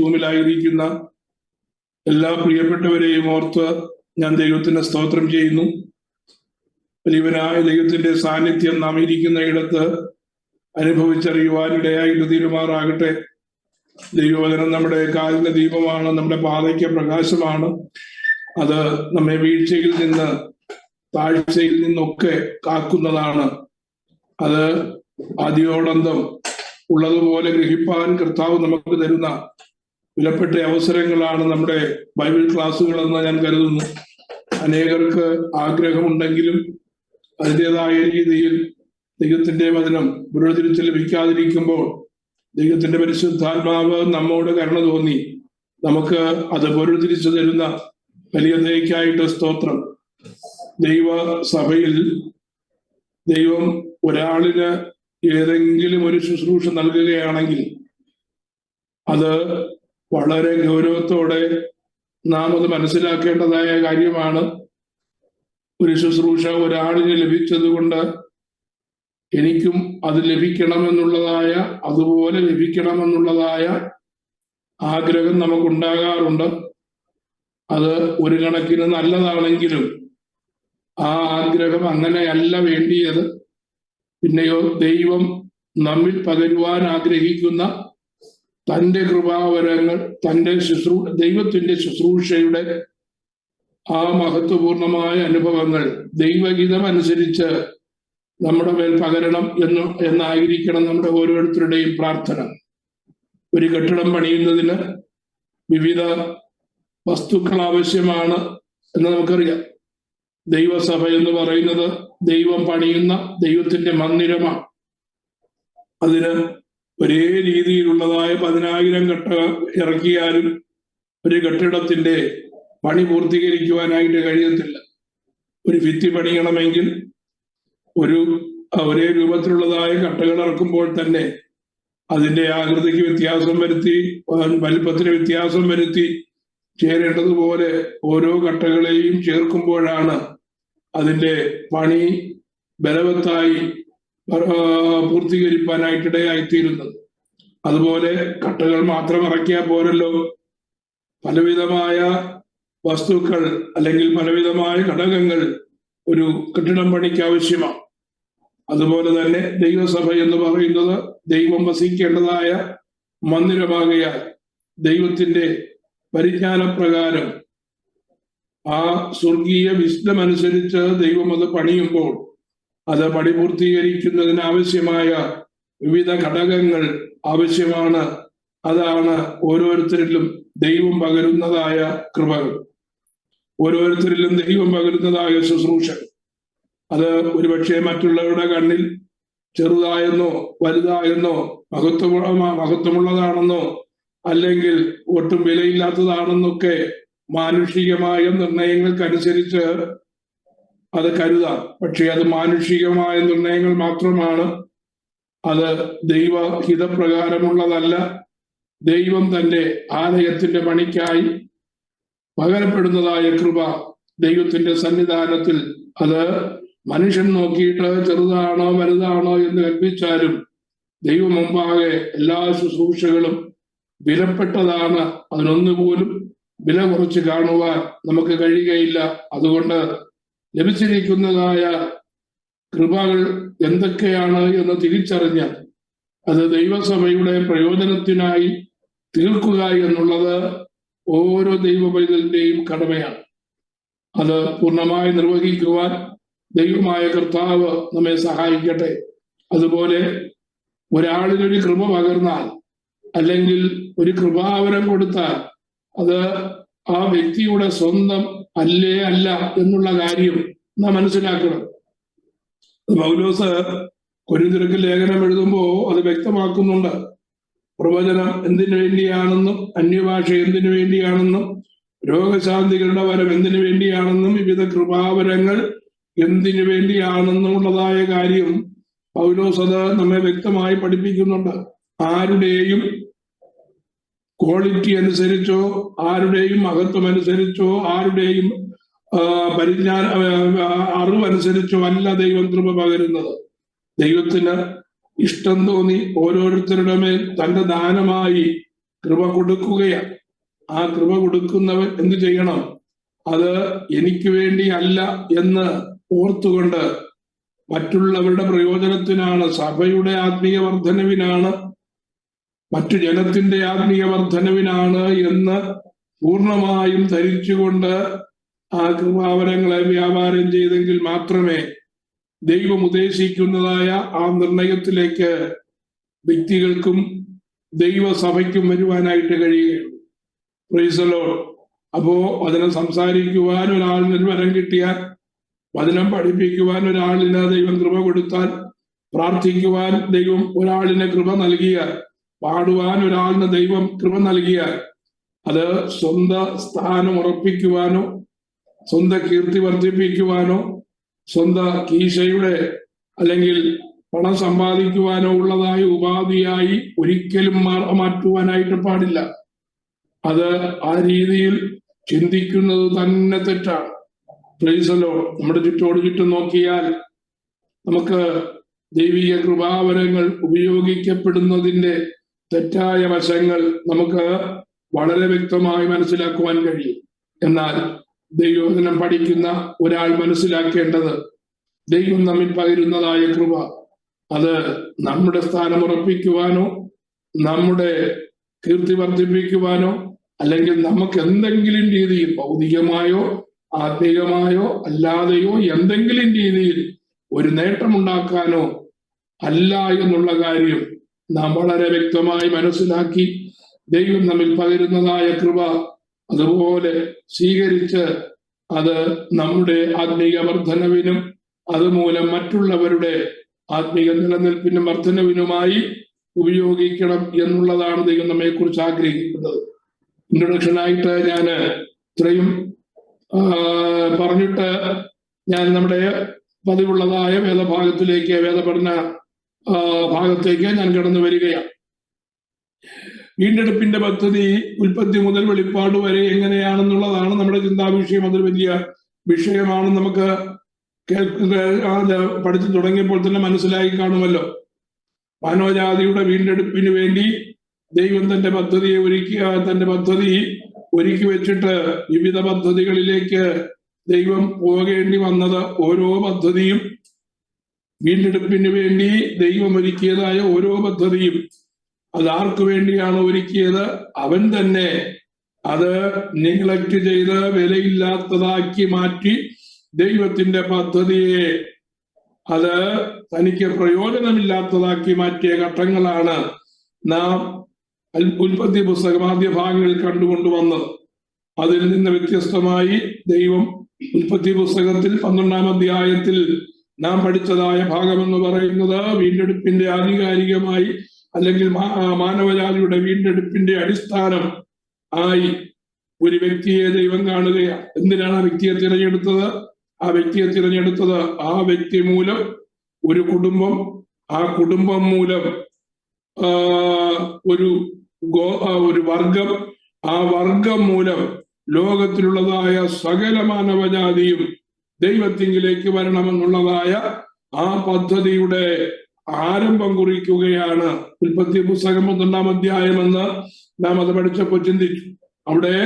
റൂമിലായിരിക്കുന്ന എല്ലാ പ്രിയപ്പെട്ടവരെയും ഓർത്ത് ഞാൻ ദൈവത്തിന് സ്തോത്രം ചെയ്യുന്നു. വലിയവനായ ദൈവത്തിന്റെ സാന്നിധ്യം നാം ഇരിക്കുന്ന ഇടത്ത് അനുഭവിച്ചറിയുവാനിടയായിട്ട് തീരുമാറാകട്ടെ. ദൈവവചനം നമ്മുടെ കാലിന് ദീപമാണ്, നമ്മുടെ പാതയ്ക്ക് പ്രകാശമാണ്. അത് നമ്മെ വീഴ്ചയിൽ നിന്ന് താഴ്ചയിൽ നിന്നൊക്കെ കാക്കുന്നതാണ്. അത് ആദിയോടന്തം ഉള്ളതുപോലെ ഗ്രഹിപ്പാൻ കർത്താവ് നമുക്ക് തരുന്ന വിലപ്പെട്ട അവസരങ്ങളാണ് നമ്മുടെ ബൈബിൾ ക്ലാസ്സുകളെന്ന് ഞാൻ കരുതുന്നു. അനേകർക്ക് ആഗ്രഹമുണ്ടെങ്കിലും അതിൻ്റെതായ രീതിയിൽ ദൈവത്തിന്റെ വചനം പുനരുദ്ധരിച്ച് ലഭിക്കാതിരിക്കുമ്പോൾ ദൈവത്തിന്റെ പരിശുദ്ധാത്മാവ് നമ്മോട് കരുണ തോന്നി നമുക്ക് അത് പുനരുദ്ധരിച്ചു തരുന്ന വലിയ ദയക്കായിട്ട് സ്തോത്രം. ദൈവസഭയിൽ ദൈവം ഒരാളിന് ഏതെങ്കിലും ഒരു ശുശ്രൂഷ നൽകുകയാണെങ്കിൽ അത് വളരെ ഗൗരവത്തോടെ നാം അത് മനസ്സിലാക്കേണ്ടതായ കാര്യമാണ്. ഒരു ശുശ്രൂഷ ഒരാളിന് ലഭിച്ചത് കൊണ്ട് എനിക്കും അത് ലഭിക്കണമെന്നുള്ളതായ, അതുപോലെ ലഭിക്കണമെന്നുള്ളതായ ആഗ്രഹം നമുക്കുണ്ടാകാറുണ്ട്. അത് ഒരു കണക്കിന് നല്ലതാണെങ്കിലും ആ ആഗ്രഹം അങ്ങനെയല്ല വേണ്ടിയത്. പിന്നെയോ ദൈവം നമ്മിൽ പകരുവാൻ ആഗ്രഹിക്കുന്ന തൻ്റെ കൃപാവരങ്ങൾ, തൻ്റെ ദൈവത്തിന്റെ ശുശ്രൂഷയുടെ ആ മഹത്വപൂർണമായ അനുഭവങ്ങൾ ദൈവഹിതം അനുസരിച്ച് നമ്മുടെ മേൽ പകരണം എന്നായിരിക്കണം നമ്മുടെ ഓരോരുത്തരുടെയും പ്രാർത്ഥന. ഒരു കെട്ടിടം പണിയുന്നതിന് വിവിധ വസ്തുക്കൾ ആവശ്യമാണ് എന്ന് നമുക്കറിയാം. ദൈവസഭ എന്ന് പറയുന്നത് ദൈവം പണിയുന്ന ദൈവത്തിന്റെ മന്ദിരമാണ്. അതിന് ഒരേ രീതിയിലുള്ളതായ 10,000 കട്ട ഇറക്കിയാലും ഒരു കെട്ടിടത്തിന്റെ പണി പൂർത്തീകരിക്കുവാനായിട്ട് കഴിയത്തില്ല. ഒരു ഭിത്തി പണിയണമെങ്കിൽ ഒരേ രൂപത്തിലുള്ളതായ കട്ടകൾ ഇറക്കുമ്പോൾ തന്നെ അതിന്റെ ആകൃതിക്ക് വ്യത്യാസം വരുത്തി, വലിപ്പത്തിന് വ്യത്യാസം വരുത്തി ചേരേണ്ടതുപോലെ ഓരോ കട്ടകളെയും ചേർക്കുമ്പോഴാണ് അതിന്റെ പണി ബലവത്തായി പൂർത്തീകരിക്കാനായിട്ടിടയായിത്തീരുന്നത്. അതുപോലെ കട്ടകൾ മാത്രം ഇറക്കിയാൽ പോരല്ലോ, പലവിധമായ വസ്തുക്കൾ അല്ലെങ്കിൽ പലവിധമായ ഘടകങ്ങൾ ഒരു കെട്ടിടം പണിക്ക് ആവശ്യമാണ്. അതുപോലെ തന്നെ ദൈവസഭ എന്ന് പറയുന്നത് ദൈവം വസിക്കേണ്ടതായ മന്ദിരമാകയാൽ ദൈവത്തിന്റെ പരിജ്ഞാനപ്രകാരം ആ സ്വർഗീയ വിശുദ്ധമനുസരിച്ച് ദൈവം അത് പണിയുമ്പോൾ അത് പണി പൂർത്തീകരിക്കുന്നതിന് ആവശ്യമായ വിവിധ ഘടകങ്ങൾ ആവശ്യമാണ്. അതാണ് ഓരോരുത്തരിലും ദൈവം പകരുന്നതായ കൃപകൾ, ഓരോരുത്തരിലും ദൈവം പകരുന്നതായ ശുശ്രൂഷ. അത് ഒരുപക്ഷെ മറ്റുള്ളവരുടെ കണ്ണിൽ ചെറുതായെന്നോ വലുതായെന്നോ മഹത്വമുള്ളതാണെന്നോ അല്ലെങ്കിൽ ഒട്ടും വിലയില്ലാത്തതാണെന്നൊക്കെ മാനുഷികമായ നിർണയങ്ങൾക്കനുസരിച്ച് അത് കരുതാം. പക്ഷെ അത് മാനുഷികമായ നിർണയങ്ങൾ മാത്രമാണ്. അത് ദൈവഹിതപ്രകാരമുള്ളതല്ല. ദൈവം തന്റെ ആലയത്തിന്റെ പണിക്കായി പകരപ്പെടുന്നതായ കൃപ ദൈവത്തിന്റെ സന്നിധാനത്തിൽ അത് മനുഷ്യൻ നോക്കിയിട്ട് ചെറുതാണോ വലുതാണോ എന്ന് കൽപ്പിച്ചാലും ദൈവം മുമ്പാകെ എല്ലാ ശുശ്രൂഷകളും വിലപ്പെട്ടതാണ്. അതിനൊന്നുപോലും വില കുറച്ച് കാണുവാൻ നമുക്ക് കഴിയുകയില്ല. അതുകൊണ്ട് ലഭിച്ചിരിക്കുന്നതായ കൃപകൾ എന്തൊക്കെയാണ് എന്ന് തിരിച്ചറിഞ്ഞ് അത് ദൈവസഭയുടെ പ്രയോജനത്തിനായി തീർക്കുക എന്നുള്ളത് ഓരോ ദൈവപൈതലിന്റെയും കടമയാണ്. അത് പൂർണ്ണമായി നിർവഹിക്കുവാൻ ദൈവമായ കർത്താവ് നമ്മെ സഹായിക്കട്ടെ. അതുപോലെ ഒരാളിനൊരു കൃപ പകർന്നാൽ അല്ലെങ്കിൽ ഒരു കൃപാവരം കൊടുത്താൽ അത് ആ വ്യക്തിയുടെ സ്വന്തം അല്ല എന്നുള്ള കാര്യം നാം മനസ്സിലാക്കണം. പൗലോസ് കൊരിന്ത്യർക്ക് ലേഖനം എഴുതുമ്പോൾ അത് വ്യക്തമാക്കുന്നുണ്ട്. പ്രവചനം എന്തിനു വേണ്ടിയാണെന്നും അന്യഭാഷ എന്തിനു വേണ്ടിയാണെന്നും രോഗശാന്തികളുടെ വരം എന്തിനു വേണ്ടിയാണെന്നും വിവിധ കൃപാവരങ്ങൾ എന്തിനു വേണ്ടിയാണെന്നുള്ളതായ കാര്യം പൗലോസ് അത് നമ്മെ വ്യക്തമായി പഠിപ്പിക്കുന്നുണ്ട്. ആരുടെയും ക്വാളിറ്റി അനുസരിച്ചോ ആരുടെയും മഹത്വം അനുസരിച്ചോ ആരുടെയും അറിവനുസരിച്ചോ അല്ല ദൈവം കൃപ പകരുന്നത്. ദൈവത്തിന് ഇഷ്ടം തോന്നി ഓരോരുത്തരുടെ മേൽ തന്റെ ദാനമായി കൃപ കൊടുക്കുകയാണ്. ആ കൃപ കൊടുക്കുന്നവൻ എന്തു ചെയ്യണം? അത് എനിക്ക് വേണ്ടി അല്ല എന്ന് ഓർത്തുകൊണ്ട് മറ്റുള്ളവരുടെ പ്രയോജനത്തിനാണ്, സഭയുടെ ആത്മീയ വർധനവിനാണ്, മറ്റു ജനത്തിന്റെ ആത്മീയ വർധനവിനാണ് എന്ന് പൂർണ്ണമായും ധരിച്ചുകൊണ്ട് ആ കൃപാവരങ്ങളെ വ്യാപാരം ചെയ്തെങ്കിൽ മാത്രമേ ദൈവം ഉദ്ദേശിക്കുന്നതായ ആ നിർണയത്തിലേക്ക് വ്യക്തികൾക്കും ദൈവസഭയ്ക്കും വരുവാനായിട്ട് കഴിയുകയുള്ളൂ. Price the Lord. അപ്പോ വചനം സംസാരിക്കുവാൻ ഒരാളിന് വരം കിട്ടിയാൽ, വചനം പഠിപ്പിക്കുവാൻ ഒരാളിന് ദൈവം കൃപ കൊടുത്താൽ, പ്രാർത്ഥിക്കുവാൻ ദൈവം ഒരാളിന് കൃപ നൽകിയാൽ, പാടുവാൻ ഒരാളിന് ദൈവം കൃപ നൽകിയാൽ, അത് സ്വന്തം സ്ഥാനം ഉറപ്പിക്കുവാനോ സ്വന്തം കീർത്തി വർദ്ധിപ്പിക്കുവാനോ സ്വന്തം കീശയുടെ അല്ലെങ്കിൽ പണം സമ്പാദിക്കുവാനോ ഉള്ളതായ ഉപാധിയായി ഒരിക്കലും മാറ്റുവാനായിട്ട് പാടില്ല. അത് ആ രീതിയിൽ ചിന്തിക്കുന്നത് തന്നെ തെറ്റാണ്. Price the Lord. നമ്മുടെ ചുറ്റും നോക്കിയാൽ നമുക്ക് ദൈവിക കൃപാവരങ്ങൾ ഉപയോഗിക്കപ്പെടുന്നതിന്റെ തെറ്റായ വശങ്ങൾ നമുക്ക് വളരെ വ്യക്തമായി മനസ്സിലാക്കുവാൻ കഴിയും. എന്നാൽ ദൈവവചനം പഠിക്കുന്ന ഒരാൾ മനസ്സിലാക്കേണ്ടത്, ദൈവം നമ്മിൽ പകരുന്നതായ കൃപ അത് നമ്മുടെ സ്ഥാനം ഉറപ്പിക്കുവാനോ നമ്മുടെ കീർത്തി വർദ്ധിപ്പിക്കുവാനോ അല്ലെങ്കിൽ നമുക്ക് എന്തെങ്കിലും രീതിയിൽ ഭൗതികമായോ ആത്മീകമായോ അല്ലാതെയോ എന്തെങ്കിലും രീതിയിൽ ഒരു നേട്ടമുണ്ടാക്കാനോ അല്ല എന്നുള്ള കാര്യം നാം വളരെ വ്യക്തമായി മനസ്സിലാക്കി ദൈവം നമ്മിൽ പകരുന്നതായ കൃപ അതുപോലെ സ്വീകരിച്ച് അത് നമ്മുടെ ആത്മീയ വർധനവിനും അതുമൂലം മറ്റുള്ളവരുടെ ആത്മീയ നിലനിൽപ്പിനും വർധനവിനുമായി ഉപയോഗിക്കണം എന്നുള്ളതാണ് ദൈവം നമ്മെക്കുറിച്ച് ആഗ്രഹിക്കുന്നത്. ഇൻട്രൊഡക്ഷനായിട്ട് ഞാൻ ഇത്രയും പറഞ്ഞിട്ട് ഞാൻ നമ്മുടെ പതിവുള്ളതായ വേദഭാഗത്തിലേക്ക്, വേദപഠന ഭാഗത്തേക്ക് ഞാൻ കടന്നു വരികയാണ്. വീണ്ടെടുപ്പിന്റെ പദ്ധതി ഉൽപ്പത്തി മുതൽ വെളിപ്പാട് വരെ എങ്ങനെയാണെന്നുള്ളതാണ് നമ്മുടെ ചിന്താവിഷയം. അതൊരു വലിയ വിഷയമാണ്. നമുക്ക് പഠിച്ചു തുടങ്ങിയപ്പോൾ തന്നെ മനസ്സിലായി കാണുമല്ലോ. മാനവജാതിയുടെ വീണ്ടെടുപ്പിന് വേണ്ടി ദൈവം തന്റെ പദ്ധതി ഒരുക്കി വെച്ചിട്ട് വിവിധ പദ്ധതികളിലേക്ക് ദൈവം പോകേണ്ടി വന്നത്, ഓരോ പദ്ധതിയും വീണ്ടെടുപ്പിന് വേണ്ടി ദൈവം ഒരുക്കിയതായ ഓരോ പദ്ധതിയും അതാർക്കു വേണ്ടിയാണ് ഒരുക്കിയത്? അവൻ തന്നെ അത് നിഗ്ലക്ട് ചെയ്ത് വിലയില്ലാത്തതാക്കി മാറ്റി ദൈവത്തിന്റെ പദ്ധതിയെ അത് തനിക്ക് പ്രയോജനമില്ലാത്തതാക്കി മാറ്റിയ ഘട്ടങ്ങളാണ് നാം ഉൽപ്പത്തി പുസ്തകം ആദ്യ ഭാഗങ്ങളിൽ കണ്ടുകൊണ്ടുവന്നത്. അതിൽ നിന്ന് വ്യത്യസ്തമായി ദൈവം ഉൽപ്പത്തി പുസ്തകത്തിൽ 12-ാം അധ്യായത്തിൽ നാം പഠിച്ചതായ ഭാഗമെന്ന് പറയുന്നത് വീണ്ടെടുപ്പിന്റെ ആധികാരികമായി അല്ലെങ്കിൽ മാനവജാതിയുടെ വീണ്ടെടുപ്പിന്റെ അടിസ്ഥാനം ആയി ഒരു വ്യക്തിയെ ദൈവം കാണുകയാണ്. എന്തിനാണ് ആ വ്യക്തിയെ തിരഞ്ഞെടുത്തത്? ആ വ്യക്തി മൂലം ഒരു കുടുംബം, ആ കുടുംബം മൂലം ഒരു വർഗം, ആ വർഗം മൂലം ലോകത്തിലുള്ളതായ സകല മാനവജാതിയും ദൈവത്തിങ്കിലേക്ക് വരണമെന്നുള്ളതായ ആ പദ്ധതിയുടെ ആരംഭം കുറിക്കുകയാണ് ഉൽപ്പത്തി പുസ്തകം 12-ാം അധ്യായമെന്ന് നാം അത് പഠിച്ചപ്പോൾ ചിന്തിച്ചു. അവിടെ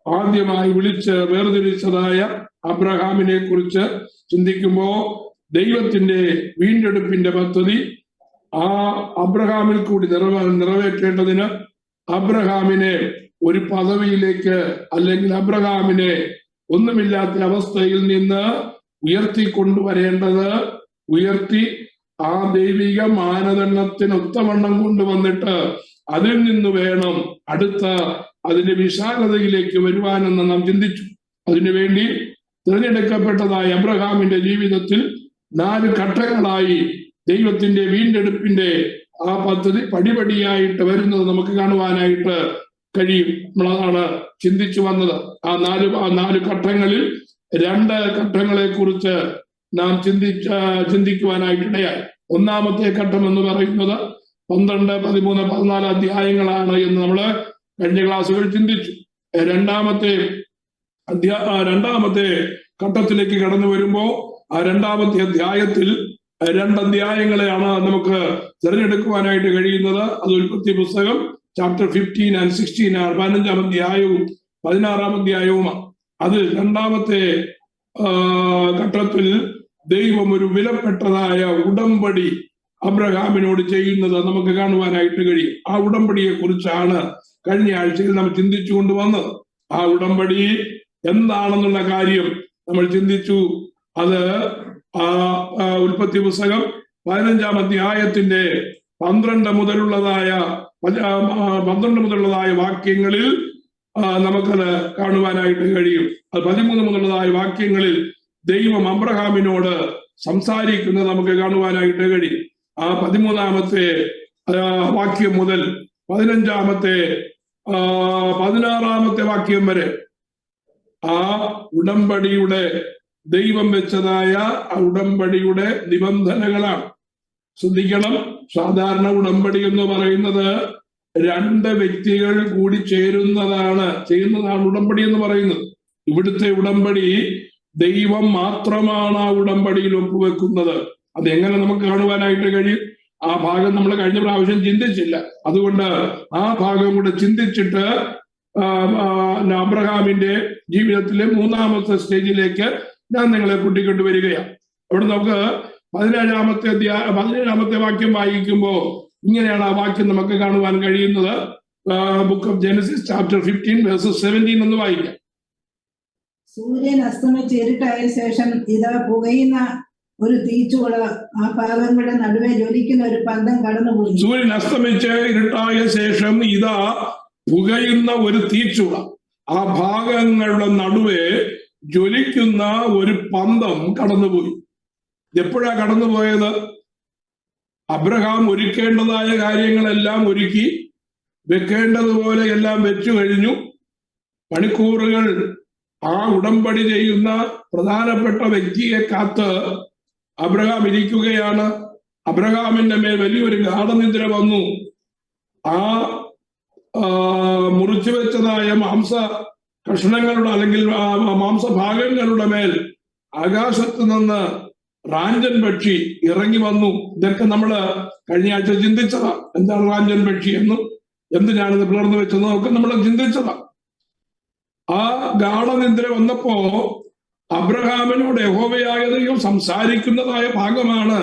ആദ്യമായി വിളിച്ച് വേർതിരിച്ചതായ അബ്രഹാമിനെ കുറിച്ച് ചിന്തിക്കുമ്പോ ദൈവത്തിന്റെ വീണ്ടെടുപ്പിന്റെ പദ്ധതി ആ അബ്രഹാമിൽ കൂടി നിറവേറ്റേണ്ടതിന് അബ്രഹാമിനെ ഒരു പദവിയിലേക്ക് അല്ലെങ്കിൽ അബ്രഹാമിനെ ഒന്നുമില്ലാത്ത അവസ്ഥയിൽ നിന്ന് ഉയർത്തി ആ ദൈവിക മാനദണ്ഡത്തിന് ഒത്തവണ്ണം കൊണ്ടുവന്നിട്ട് അതിൽ നിന്ന് വേണം അതിന്റെ വിശാലതയിലേക്ക് വരുവാനെന്ന് നാം ചിന്തിച്ചു. അതിനുവേണ്ടി തിരഞ്ഞെടുക്കപ്പെട്ടതായ അബ്രഹാമിന്റെ ജീവിതത്തിൽ 4 ഘട്ടങ്ങളായി ദൈവത്തിന്റെ വീണ്ടെടുപ്പിന്റെ ആ പദ്ധതി പടിപടിയായിട്ട് വരുന്നത് നമുക്ക് കാണുവാനായിട്ട് കഴിയും. നമ്മളതാണ് ചിന്തിച്ചു വന്നത്. ആ 4 ഘട്ടങ്ങളിൽ 2 ഘട്ടങ്ങളെ കുറിച്ച് നാം ചിന്തിക്കുവാനായിട്ടിടയായി. ഒന്നാമത്തെ ഘട്ടം എന്ന് പറയുന്നത് 12, 13, 14 അധ്യായങ്ങളാണ് എന്ന് നമ്മൾ കഴിഞ്ഞ ക്ലാസ്സുകൾ ചിന്തിച്ചു. രണ്ടാമത്തെ ഘട്ടത്തിലേക്ക് കടന്നു വരുമ്പോ ആ 2-ാമത്തെ അധ്യായത്തിൽ 2 അധ്യായങ്ങളെയാണ് നമുക്ക് തിരഞ്ഞെടുക്കുവാനായിട്ട് കഴിയുന്നത്. അത് ഉൽപ്പത്തി പുസ്തകം ചാപ്റ്റർ 15 and 16 ആണ്. 15-ാം അധ്യായവും 16-ാം അധ്യായവുമാണ്. അത് രണ്ടാമത്തെ ഘട്ടത്തിൽ ദൈവം ഒരു വിലപ്പെട്ടതായ ഉടമ്പടി അബ്രഹാമിനോട് ചെയ്യുന്നത് നമുക്ക് കാണുവാനായിട്ട് കഴിയും. ആ ഉടമ്പടിയെ കുറിച്ചാണ് കഴിഞ്ഞ ആഴ്ചയിൽ നമ്മൾ ചിന്തിച്ചു കൊണ്ടുവന്നത്. ആ ഉടമ്പടി എന്താണെന്നുള്ള കാര്യം നമ്മൾ ചിന്തിച്ചു. അത് ഉൽപ്പത്തി പുസ്തകം 15-ാം അധ്യായത്തിന്റെ 12 മുതലുള്ളതായ വാക്യങ്ങളിൽ നമുക്കത് കാണുവാനായിട്ട് കഴിയും. അത് 13 മുതലുള്ളതായ വാക്യങ്ങളിൽ ദൈവം അബ്രഹാമിനോട് സംസാരിക്കുന്നത് നമുക്ക് കാണുവാനായിട്ട് കഴിയും. ആ 13-ാമത്തെ വാക്യം മുതൽ 15-ാമത്തെ 16-ാമത്തെ വാക്യം വരെ ആ ഉടമ്പടിയുടെ ദൈവം വെച്ചതായ ആ ഉടമ്പടിയുടെ നിബന്ധനകളാണ്. ശ്രദ്ധിക്കണം, സാധാരണ ഉടമ്പടി എന്ന് പറയുന്നത് 2 വ്യക്തികൾ കൂടി ചെയ്യുന്നതാണ് ഉടമ്പടി എന്ന് പറയുന്നത്. ഇവിടുത്തെ ഉടമ്പടി ദൈവം മാത്രമാണ് ആ ഉടമ്പടിയിൽ ഒപ്പുവെക്കുന്നത്. അതെങ്ങനെ നമുക്ക് കാണുവാനായിട്ട് കഴിയും? ആ ഭാഗം നമ്മൾ കഴിഞ്ഞ പ്രാവശ്യം ചിന്തിച്ചില്ല. അതുകൊണ്ട് ആ ഭാഗം കൂടെ ചിന്തിച്ചിട്ട് അബ്രഹാമിന്റെ ജീവിതത്തിലെ 3-ാമത്തെ സ്റ്റേജിലേക്ക് ഞാൻ നിങ്ങളെ കൂട്ടിക്കൊണ്ടുവരികയാണ്. അവിടെ നമുക്ക് 17-ാമത്തെ വാക്യം വായിക്കുമ്പോൾ ഇങ്ങനെയാണ് ആ വാക്യം നമുക്ക് കാണുവാൻ കഴിയുന്നത്. Book of Genesis chapter 15 verses 17 എന്ന് വായിക്കാം. സൂര്യൻ അസ്തമിച്ച് ഇരുട്ടായ ശേഷം ഇതാ പുകയുന്ന ഒരു തീച്ചുള ആ ഭാഗങ്ങളുടെ നടുവെ ജ്വലിക്കുന്ന ഒരു പന്തം കടന്നുപോയി. സൂര്യൻ അസ്തമിച്ച് ഇരുട്ടായ ശേഷം ഇതാ പുകയുന്ന ഒരു തീച്ചുള ആ ഭാഗങ്ങളുടെ നടുവെ ജ്വലിക്കുന്ന ഒരു പന്തം കടന്നുപോയി. എപ്പോഴാ കടന്നുപോയത്? അബ്രഹാം ഒരുക്കേണ്ടതായ കാര്യങ്ങളെല്ലാം ഒരുക്കി, വെക്കേണ്ടതുപോലെ എല്ലാം വെച്ചു കഴിഞ്ഞു. മണിക്കൂറുകൾ ആ ഉടമ്പടി ചെയ്യുന്ന പ്രധാനപ്പെട്ട വ്യക്തിയെ കാത്ത് അബ്രഹാം ഇരിക്കുകയാണ്. അബ്രഹാമിന്റെ മേൽ വലിയൊരു ഗാഠനിദ്ര വന്നു. ആ മുറിച്ചു വെച്ചതായ മാംസ കഷ്ണങ്ങളുടെ അല്ലെങ്കിൽ മാംസഭാഗങ്ങളുടെ മേൽ ആകാശത്ത് നിന്ന് റാഞ്ചൻ പക്ഷി ഇറങ്ങി വന്നു. ഇതൊക്കെ നമ്മള് കഴിഞ്ഞ ആഴ്ച ചിന്തിച്ചതാ. എന്താണ് റാഞ്ചൻ പക്ഷി എന്നും എന്തിനാണിത് പിളർന്നു വെച്ചതെന്നും ഒക്കെ നമ്മൾ ചിന്തിച്ചതാ. ആ ഗാഠനിദ്ര വന്നപ്പോ അബ്രഹാമിനോട് യഹോവയായ ദൈവം സംസാരിക്കുന്നതായ ഭാഗമാണ്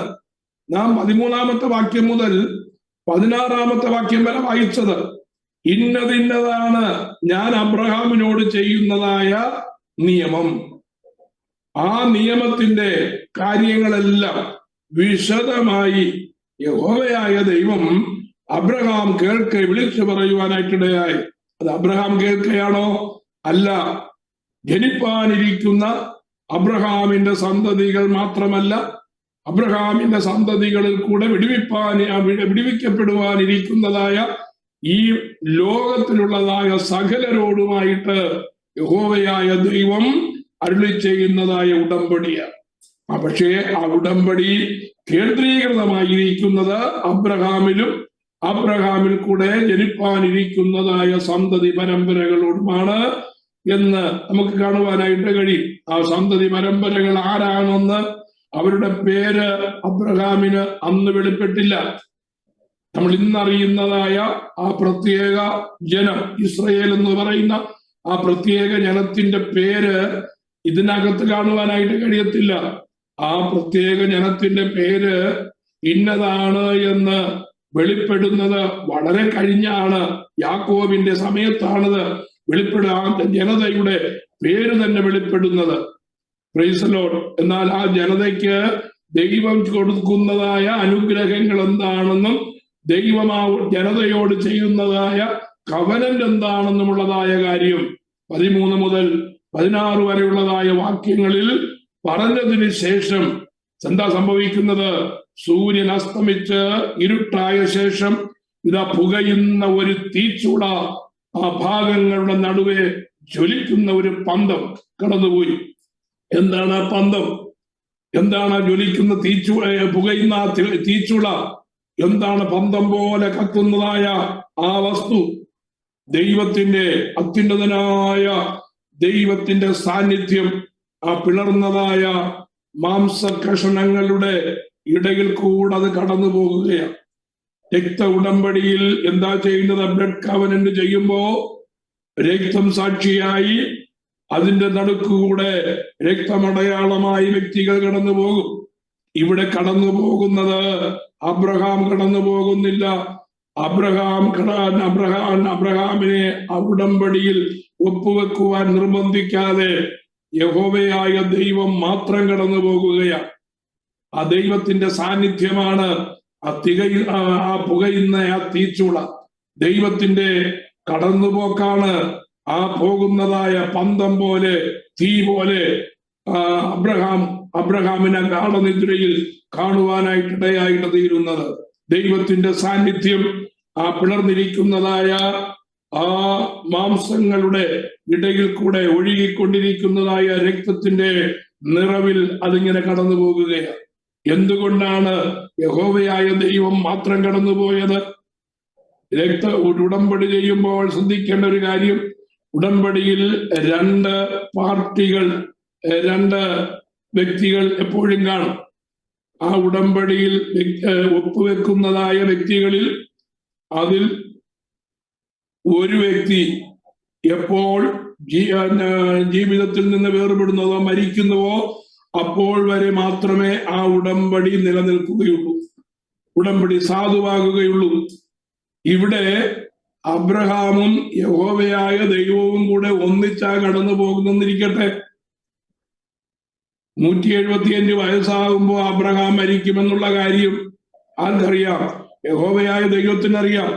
നാം 13-ാമത്തെ വാക്യം മുതൽ 16-ാമത്തെ വാക്യം വരെ വായിച്ചത്. ഇന്നതാണ് ഞാൻ അബ്രഹാമിനോട് ചെയ്യുന്നതായ നിയമം. ആ നിയമത്തിന്റെ കാര്യങ്ങളെല്ലാം വിശദമായി യഹോവയായ ദൈവം അബ്രഹാം കേൾക്കെ വിളിച്ചു പറയുവാനായിട്ടിടയായി. അത് അബ്രഹാം കേൾക്കുകയാണോ? അല്ല, ജനിപ്പാനിരിക്കുന്ന അബ്രഹാമിന്റെ സന്തതികൾ മാത്രമല്ല, അബ്രഹാമിന്റെ സന്തതികളിൽ കൂടെ വിടുവിക്കപ്പെടുവാനിരിക്കുന്നതായ ഈ ലോകത്തിലുള്ളതായ സകലരോടുമായിട്ട് യഹോവയായ ദൈവം അരുളി ചെയ്യുന്നതായ ഉടമ്പടിയാണ്. പക്ഷേ ആ ഉടമ്പടി കേന്ദ്രീകൃതമായിരിക്കുന്നത് അബ്രഹാമിൽ കൂടെ ജനിപ്പാനിരിക്കുന്നതായ സന്തതി പരമ്പരകളോടുമാണ് എന്ന് നമുക്ക് കാണുവാനായിട്ട് കഴിയും. ആ സന്തതി പരമ്പരകൾ ആരാണെന്ന് അവരുടെ പേര് അബ്രഹാമിന് അന്ന് വെളിപ്പെട്ടില്ല. നമ്മൾ ഇന്നറിയുന്നതായ ആ പ്രത്യേക ജനം, ഇസ്രയേൽ എന്ന് പറയുന്ന ആ പ്രത്യേക ജനത്തിന്റെ പേര് ഇതിനകത്ത് കാണുവാനായിട്ട് കഴിയത്തില്ല. ആ പ്രത്യേക ജനത്തിന്റെ പേര് ഇന്നതാണ് എന്ന് വെളിപ്പെടുന്നത് വളരെ കഴിഞ്ഞാണ്. യാക്കോബിന്റെ സമയത്താണത് വെളിപ്പെടാത്ത ജനതയുടെ പേര് തന്നെ വെളിപ്പെടുന്നത്. Praise the Lord. എന്നാൽ ആ ജനതയ്ക്ക് ദൈവം കൊടുക്കുന്നതായ അനുഗ്രഹങ്ങൾ എന്താണെന്നും ദൈവം ആ ജനതയോട് ചെയ്യുന്നതായ കവനന്റ് എന്താണെന്നുമുള്ളതായ കാര്യം 13 മുതൽ 16 വരെയുള്ളതായ വാക്യങ്ങളിൽ പറഞ്ഞതിന് ശേഷം എന്താ സംഭവിക്കുന്നത്? സൂര്യൻ അസ്തമിച്ച് ഇരുട്ടായ ശേഷം ഇതാ പുകയുന്ന ഒരു തീച്ചൂള ആ ഭാഗങ്ങളുടെ നടുവെ ജ്വലിക്കുന്ന ഒരു പന്തം കടന്നുപോയി. എന്താണ് ആ പന്തം? എന്താണ് ജ്വലിക്കുന്ന പുകയുന്ന തീച്ചൂള? എന്താണ് പന്തം പോലെ കത്തുന്നതായ ആ വസ്തു? ദൈവത്തിന്റെ അത്യുന്നതനായ ദൈവത്തിന്റെ സാന്നിധ്യം ആ പിളർന്നതായ മാംസ കഷണങ്ങളുടെ ഇടയിൽ കൂടെ അത് കടന്നു പോകുകയാണ്. രക്ത ഉടമ്പടിയിൽ എന്താ ചെയ്യുന്നത്? ബ്ലഡ് കവനന്റ് ചെയ്യുമ്പോ രക്തം സാക്ഷിയായി അതിന്റെ നടുക്കുകൂടെ രക്തമടയാളമായി വ്യക്തികൾ കടന്നു പോകും. ഇവിടെ കടന്നു പോകുന്നത് അബ്രഹാം കടന്നു പോകുന്നില്ല. അബ്രഹാമിനെ ആ ഉടമ്പടിയിൽ ഒപ്പുവെക്കുവാൻ നിർബന്ധിക്കാതെ യഹോവയായ ദൈവം മാത്രം കടന്നു പോകുകയാണ്. ആ ദൈവത്തിന്റെ സാന്നിധ്യമാണ് ആ പുകയുന്ന ആ തീച്ചൂള. ദൈവത്തിന്റെ കടന്നുപോക്കാണ് ആ പോകുന്നതായ പന്തം പോലെ, തീ പോലെ അബ്രഹാമിനെ ഗാഢനിദ്രയിൽ കാണുവാനായിട്ടിടയായിട്ട് തീരുന്നത്. ദൈവത്തിന്റെ സാന്നിധ്യം ആ പിളർന്നിരിക്കുന്നതായ ആ മാംസങ്ങളുടെ ഇടയിൽ കൂടെ ഒഴുകിക്കൊണ്ടിരിക്കുന്നതായ രക്തത്തിന്റെ നിറവിൽ അതിങ്ങനെ കടന്നു പോകുകയാണ്. എന്തുകൊണ്ടാണ് യഹോവയായ ദൈവം മാത്രം കടന്നുപോയത്? ഉടമ്പടി ചെയ്യുമ്പോൾ ശ്രദ്ധിക്കേണ്ട ഒരു കാര്യം, ഉടമ്പടിയിൽ രണ്ട് പാർട്ടികൾ, രണ്ട് വ്യക്തികൾ എപ്പോഴും കാണും. ആ ഉടമ്പടിയിൽ ഒപ്പുവെക്കുന്നതായ വ്യക്തികളിൽ അതിൽ ഒരു വ്യക്തി എപ്പോൾ ജീവിതത്തിൽ നിന്ന് വേർപെടുന്നതോ മരിക്കുന്നുവോ അപ്പോൾ വരെ മാത്രമേ ആ ഉടമ്പടി നിലനിൽക്കുകയുള്ളൂ, ഉടമ്പടി സാധുവാകുകയുള്ളൂ. ഇവിടെ അബ്രഹാമും യഹോവയായ ദൈവവും കൂടെ ഒന്നിച്ചാ കടന്നു പോകുന്നിരിക്കട്ടെ. 175 വയസ്സാകുമ്പോൾ അബ്രഹാം മരിക്കുമെന്നുള്ള കാര്യം ആർക്കറിയാം? യഹോവയായ ദൈവത്തിനറിയാം.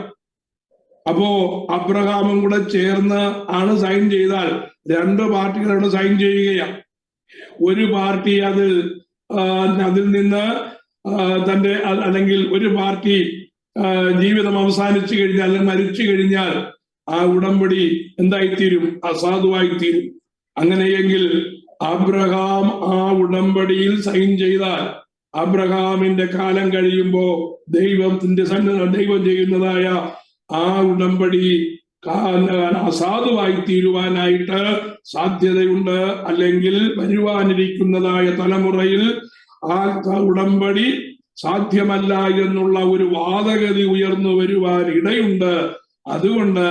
അപ്പോ അബ്രഹാമും കൂടെ ചേർന്ന് ആണ് സൈൻ ചെയ്താൽ രണ്ട് പാർട്ടികളോട് സൈൻ ചെയ്യുകയാണ്. ഒരു പാർട്ടി അതിൽ നിന്ന് തന്റെ അല്ലെങ്കിൽ ഒരു പാർട്ടി ജീവിതം അവസാനിച്ചു കഴിഞ്ഞാൽ അല്ലെങ്കിൽ മരിച്ചു കഴിഞ്ഞാൽ ആ ഉടമ്പടി എന്തായിത്തീരും? അസാധുവായിത്തീരും. അങ്ങനെയെങ്കിൽ അബ്രഹാം ആ ഉടമ്പടിയിൽ സൈൻ ചെയ്താൽ അബ്രഹാമിന്റെ കാലം കഴിയുമ്പോ ദൈവം ചെയ്യുന്നതായ ആ ഉടമ്പടി അസാധുവായി തീരുവാനായിട്ട് സാധ്യതയുണ്ട്. അല്ലെങ്കിൽ വരുവാനിരിക്കുന്നതായ തലമുറയിൽ ആ ഉടമ്പടി സാധ്യമല്ല എന്നുള്ള ഒരു വാദഗതി ഉയർന്നു വരുവാൻ ഇടയുണ്ട്. അതുകൊണ്ട്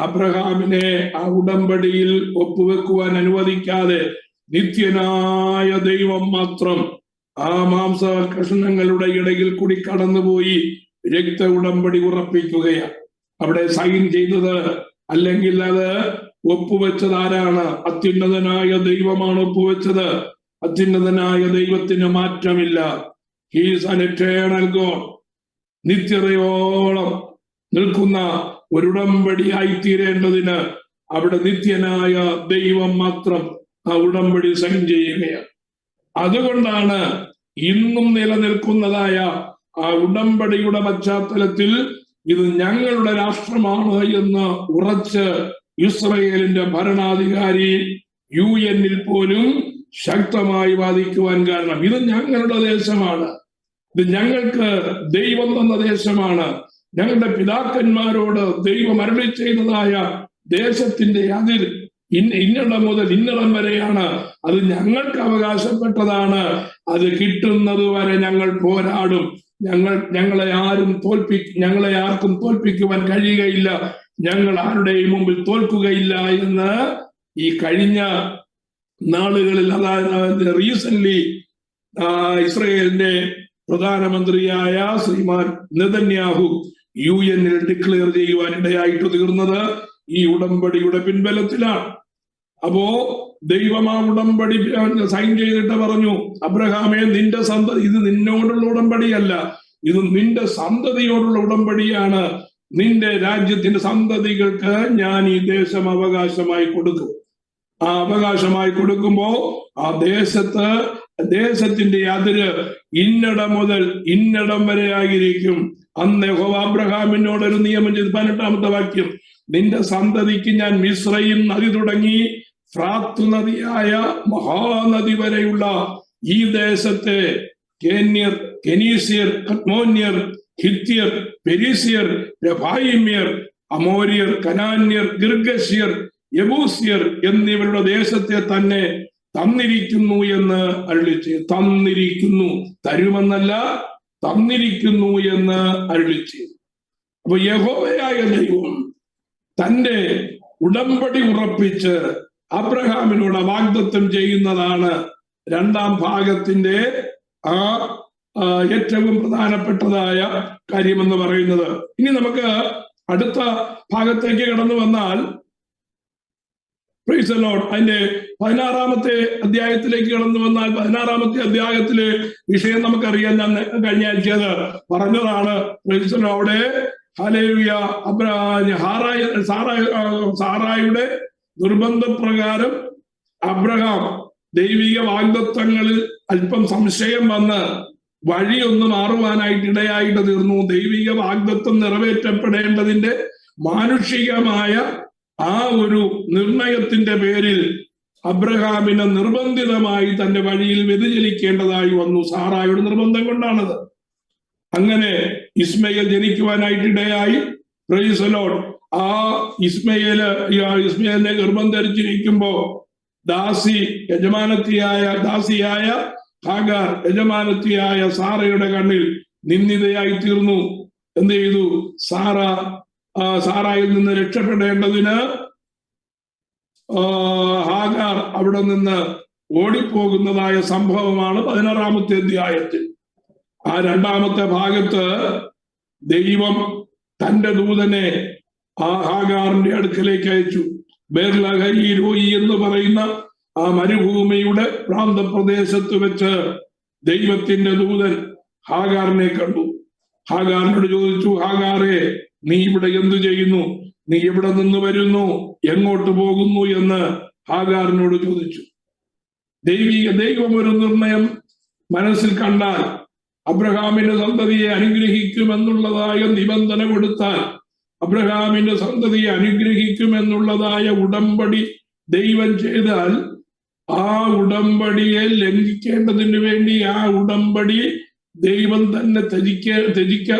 അബ്രഹാമിനെ ആ ഉടമ്പടിയിൽ ഒപ്പുവെക്കുവാൻ അനുവദിക്കാതെ നിത്യനായ ദൈവം മാത്രം ആ മാംസ കഷ്ണങ്ങളുടെ ഇടയിൽ കൂടി കടന്നുപോയി രക്ത ഉടമ്പടി ഉറപ്പിക്കുകയാണ്. അവിടെ സൈൻ ചെയ്തത് അല്ലെങ്കിൽ അത് ഒപ്പുവെച്ചത് ആരാണ്? അത്യുന്നതനായ ദൈവമാണ് ഒപ്പുവെച്ചത്. അത്യുന്നതനായ ദൈവത്തിന് മാറ്റമില്ല. He's an eternal God. നിത്യതയോളം നിൽക്കുന്ന ഒരു ഉടമ്പടിയായി തീരേണ്ടതിന് അവിടെ നിത്യനായ ദൈവം മാത്രം ആ ഉടമ്പടി സൈൻ ചെയ്യുകയാണ്. അതുകൊണ്ടാണ് ഇന്നും നിലനിൽക്കുന്നതായ ആ ഉടമ്പടിയുടെ പശ്ചാത്തലത്തിൽ ഇത് ഞങ്ങളുടെ രാഷ്ട്രമാണ് എന്ന് ഉറച്ച് ഇസ്രയേലിന്റെ ഭരണാധികാരി UN പോലും ശക്തമായി വാദിക്കുവാൻ കാരണം ഇത് ഞങ്ങളുടെ ദേശമാണ്, ഇത് ഞങ്ങൾക്ക് ദൈവം തന്ന ദേശമാണ്, ഞങ്ങളുടെ പിതാക്കന്മാരോട് ദൈവം അരുളി ചെയ്തതായ ദേശത്തിന്റെ അതിർ ഇന്നിടം മുതൽ ഇന്നിടം വരെയാണ്, അത് ഞങ്ങൾക്ക് അവകാശപ്പെട്ടതാണ്, അത് കിട്ടുന്നത് വരെ ഞങ്ങൾ പോരാടും, ഞങ്ങളെ ആർക്കും തോൽപ്പിക്കുവാൻ കഴിയുകയില്ല, ഞങ്ങൾ ആരുടെയും മുമ്പിൽ തോൽക്കുകയില്ല എന്ന് ഈ കഴിഞ്ഞ നാളുകളിൽ, അതായത് റീസെന്റ് ഇസ്രയേലിന്റെ പ്രധാനമന്ത്രിയായ ശ്രീമാൻ നെതന്യാഹു UN ഡിക്ലെയർ ചെയ്യുവാൻ ഇടയായിട്ട് തീർന്നത് ഈ ഉടമ്പടിയുടെ പിൻബലത്തിലാണ്. അപ്പോ ദൈവം ആ ഉടമ്പടി സൈൻ ചെയ്തിട്ട് പറഞ്ഞു, അബ്രഹാമേ, നിന്റെ സന്തതി, ഇത് നിന്നോടുള്ള ഉടമ്പടിയല്ല, ഇത് നിന്റെ സന്തതിയോടുള്ള ഉടമ്പടിയാണ്. നിന്റെ രാജ്യത്തിന്റെ സന്തതികൾക്ക് ഞാൻ ഈ ദേശം അവകാശമായി കൊടുക്കും. ആ അവകാശമായി കൊടുക്കുമ്പോ ആ ദേശത്തിന്റെ അതിര് ഇന്നിടം മുതൽ ഇന്നിടം വരെ ആയിരിക്കും. അന്ന് യഹോവ അബ്രഹാമിനോട് ഒരു നിയമം ചെയ്ത് 18ാമത്തെ വാക്യം, നിന്റെ സന്തതിക്ക് ഞാൻ മിസ്രയീം നദി തുടങ്ങി ഫ്രാത്ത് നദിയായ മഹാനദി വരെയുള്ള ഈ ദേശത്തെ കേന്യർ, കെനീസ്യർ, കദ്മോന്യർ, ഹിത്യർ, പെരിസ്യർ, രഫായിമ്യർ, അമോര്യർ, കനാന്യർ, ഗിർഗശ്യർ, യെബൂസ്യർ എന്നിവരുടെ ദേശത്തെ തന്നെ തന്നിരിക്കുന്നു എന്ന് അരുളി ചെയ്തു. തന്നിരിക്കുന്നു, തരുമെന്നല്ല, തന്നിരിക്കുന്നു എന്ന് അരുളി ചെയ്തു. അപ്പൊ യഹോവയായ ദൈവം തന്റെ ഉടമ്പടി ഉറപ്പിച്ച് അബ്രഹാമിനോട് വാഗ്ദത്തം ചെയ്യുന്നതാണ് രണ്ടാം ഭാഗത്തിന്റെ ആ ഏറ്റവും പ്രധാനപ്പെട്ടതായ കാര്യമെന്ന് പറയുന്നത്. ഇനി നമുക്ക് അടുത്ത ഭാഗത്തേക്ക് കടന്നു വന്നാൽ പ്രൈസ് ദി ലോർഡ്, അതിന്റെ 16-ാമത്തെ അധ്യായത്തിലേക്ക് കടന്നു വന്നാൽ 16-ാമത്തെ അധ്യായത്തിലെ വിഷയം നമുക്കറിയാൻ. ഞാൻ കഴിഞ്ഞ ആഴ്ച അത് പറഞ്ഞതാണ്. പ്രൈസ് ദി ലോർഡ്, അവിടെ ഹല്ലേലൂയ, സാറായുടെ നിർബന്ധപ്രകാരം അബ്രഹാം ദൈവിക വാഗ്ദത്തങ്ങളിൽ അല്പം സംശയം വന്ന് വഴിയൊന്ന് മാറുവാനായിട്ട് ഇടയായിട്ട് തീർന്നു. ദൈവിക വാഗ്ദത്തം നിറവേറ്റപ്പെടേണ്ടതിന്റെ മാനുഷികമായ ആ ഒരു നിർണയത്തിന്റെ പേരിൽ അബ്രഹാമിന് നിർബന്ധിതമായി തന്റെ വഴിയിൽ വ്യതിചലിക്കേണ്ടതായി വന്നു. സാറായുടെ നിർബന്ധം കൊണ്ടാണത്. അങ്ങനെ ഇസ്മയേൽ ജനിക്കുവാനായിട്ട് ഇടയായി. Price the Lord. ആ ഇസ്മയേലിനെ ഗർഭം ധരിച്ചിരിക്കുമ്പോ ദാസിയായ ഹാഗാർ യജമാനത്തിയായ സാറയുടെ കണ്ണിൽ നിന്ദിതയായി തീർന്നു. എന്ത് ചെയ്തു? സാറായിൽ നിന്ന് രക്ഷപ്പെടേണ്ടതിന് ഹാഗാർ അവിടെ നിന്ന് ഓടിപ്പോകുന്നതായ സംഭവമാണ് 16-ാമത്തെ അധ്യായത്തിൽ. ആ രണ്ടാമത്തെ ഭാഗത്ത് ദൈവം തന്റെ ദൂതനെ ആ ഹാഗാറിന്റെ അടുക്കലേക്ക് അയച്ചു. ബേർലഹയി എന്ന് പറയുന്ന ആ മരുഭൂമിയുടെ പ്രാന്തപ്രദേശത്ത് വെച്ച് ദൈവത്തിന്റെ ദൂതൻ ഹാഗാറിനെ കണ്ടു. ഹാഗാറിനോട് ചോദിച്ചു, ഹാഗാറെ, നീ ഇവിടെ എന്തു ചെയ്യുന്നു? നീ എവിടെ നിന്ന് വരുന്നു? എങ്ങോട്ട് പോകുന്നു എന്ന് ഹാഗാറിനോട് ചോദിച്ചു. ദൈവം ഒരു നിർണയം മനസ്സിൽ കണ്ടാൽ, അബ്രഹാമിന്റെ സന്തതിയെ അനുഗ്രഹിക്കുമെന്നുള്ളതായ നിബന്ധന കൊടുത്താൽ, അബ്രഹാമിന്റെ സന്തതിയെ അനുഗ്രഹിക്കുമെന്നുള്ളതായ ഉടമ്പടി ദൈവം ചെയ്താൽ, ആ ഉടമ്പടിയെ ലംഘിക്കേണ്ടതിന് വേണ്ടി ആ ഉടമ്പടി ദൈവം തന്നെ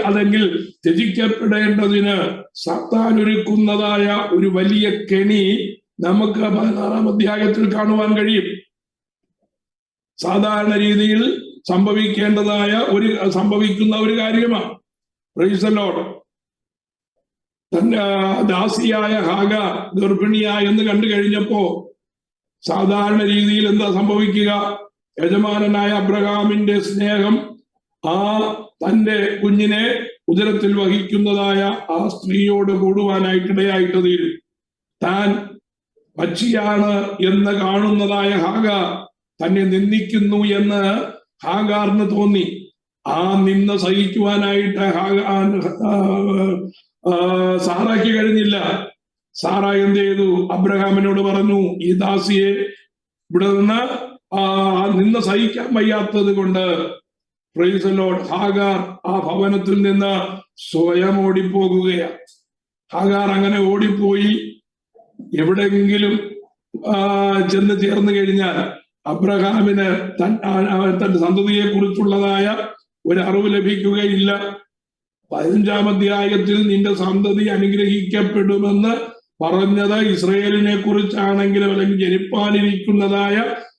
അല്ലെങ്കിൽ ത്യജിക്കപ്പെടേണ്ടതിന് സാത്താൻ ഒരുക്കുന്നതായ ഒരു വലിയ കെണി നമുക്ക് 16-ാം അധ്യായത്തിൽ കാണുവാൻ കഴിയും. സാധാരണ രീതിയിൽ സംഭവിക്കുന്ന ഒരു കാര്യമാണ്. Price the Lord. തന്റെ ദാസിയായ ഹാഗാർ ഗർഭിണിയായി എന്ന് കണ്ടു കഴിഞ്ഞപ്പോ സാധാരണ രീതിയിൽ എന്താ സംഭവിക്കുക? യജമാനനായ അബ്രഹാമിന്റെ സ്നേഹം ആ തന്റെ കുഞ്ഞിനെ ഉദരത്തിൽ വഹിക്കുന്നതായ ആ സ്ത്രീയോട് കൂടുവാനായിട്ടിടയായിട്ട് തീരും. താൻ പക്ഷിയാണ് എന്ന് കാണുന്നതായ ഹാഗാർ തന്നെ നിന്ദിക്കുന്നു എന്ന് ഹാഗാറിന് തോന്നി. ആ നിന്ന സഹിക്കുവാനായിട്ട് സാറായ്ക്ക് കഴിഞ്ഞില്ല. സാറ എന്ത് ചെയ്തു? അബ്രഹാമിനോട് പറഞ്ഞു, ഈ ദാസിയെ ഇവിടെ നിന്ന് സഹിക്കാൻ വയ്യാത്തത് കൊണ്ട് പ്രൈസ് ദി ലോർഡ്, ഹാഗാർ ആ ഭവനത്തിൽ നിന്ന് സ്വയം ഓടിപ്പോകുകയാണ്. ഹാഗാർ അങ്ങനെ ഓടിപ്പോയി എവിടെയെങ്കിലും ചെന്ന് ചേർന്ന് കഴിഞ്ഞാൽ അബ്രഹാമിന് തന്റെ സന്തതിയെ കുറിച്ചുള്ളതായ ഒരു അറിവ് ലഭിക്കുകയില്ല. 15-ാം അധ്യായത്തിൽ നിന്റെ സന്തതി അനുഗ്രഹിക്കപ്പെടുമെന്ന് പറഞ്ഞത് ഇസ്രയേലിനെ കുറിച്ചാണെങ്കിലും അല്ലെങ്കിൽ ജനിപ്പാനിരിക്കുന്നതായ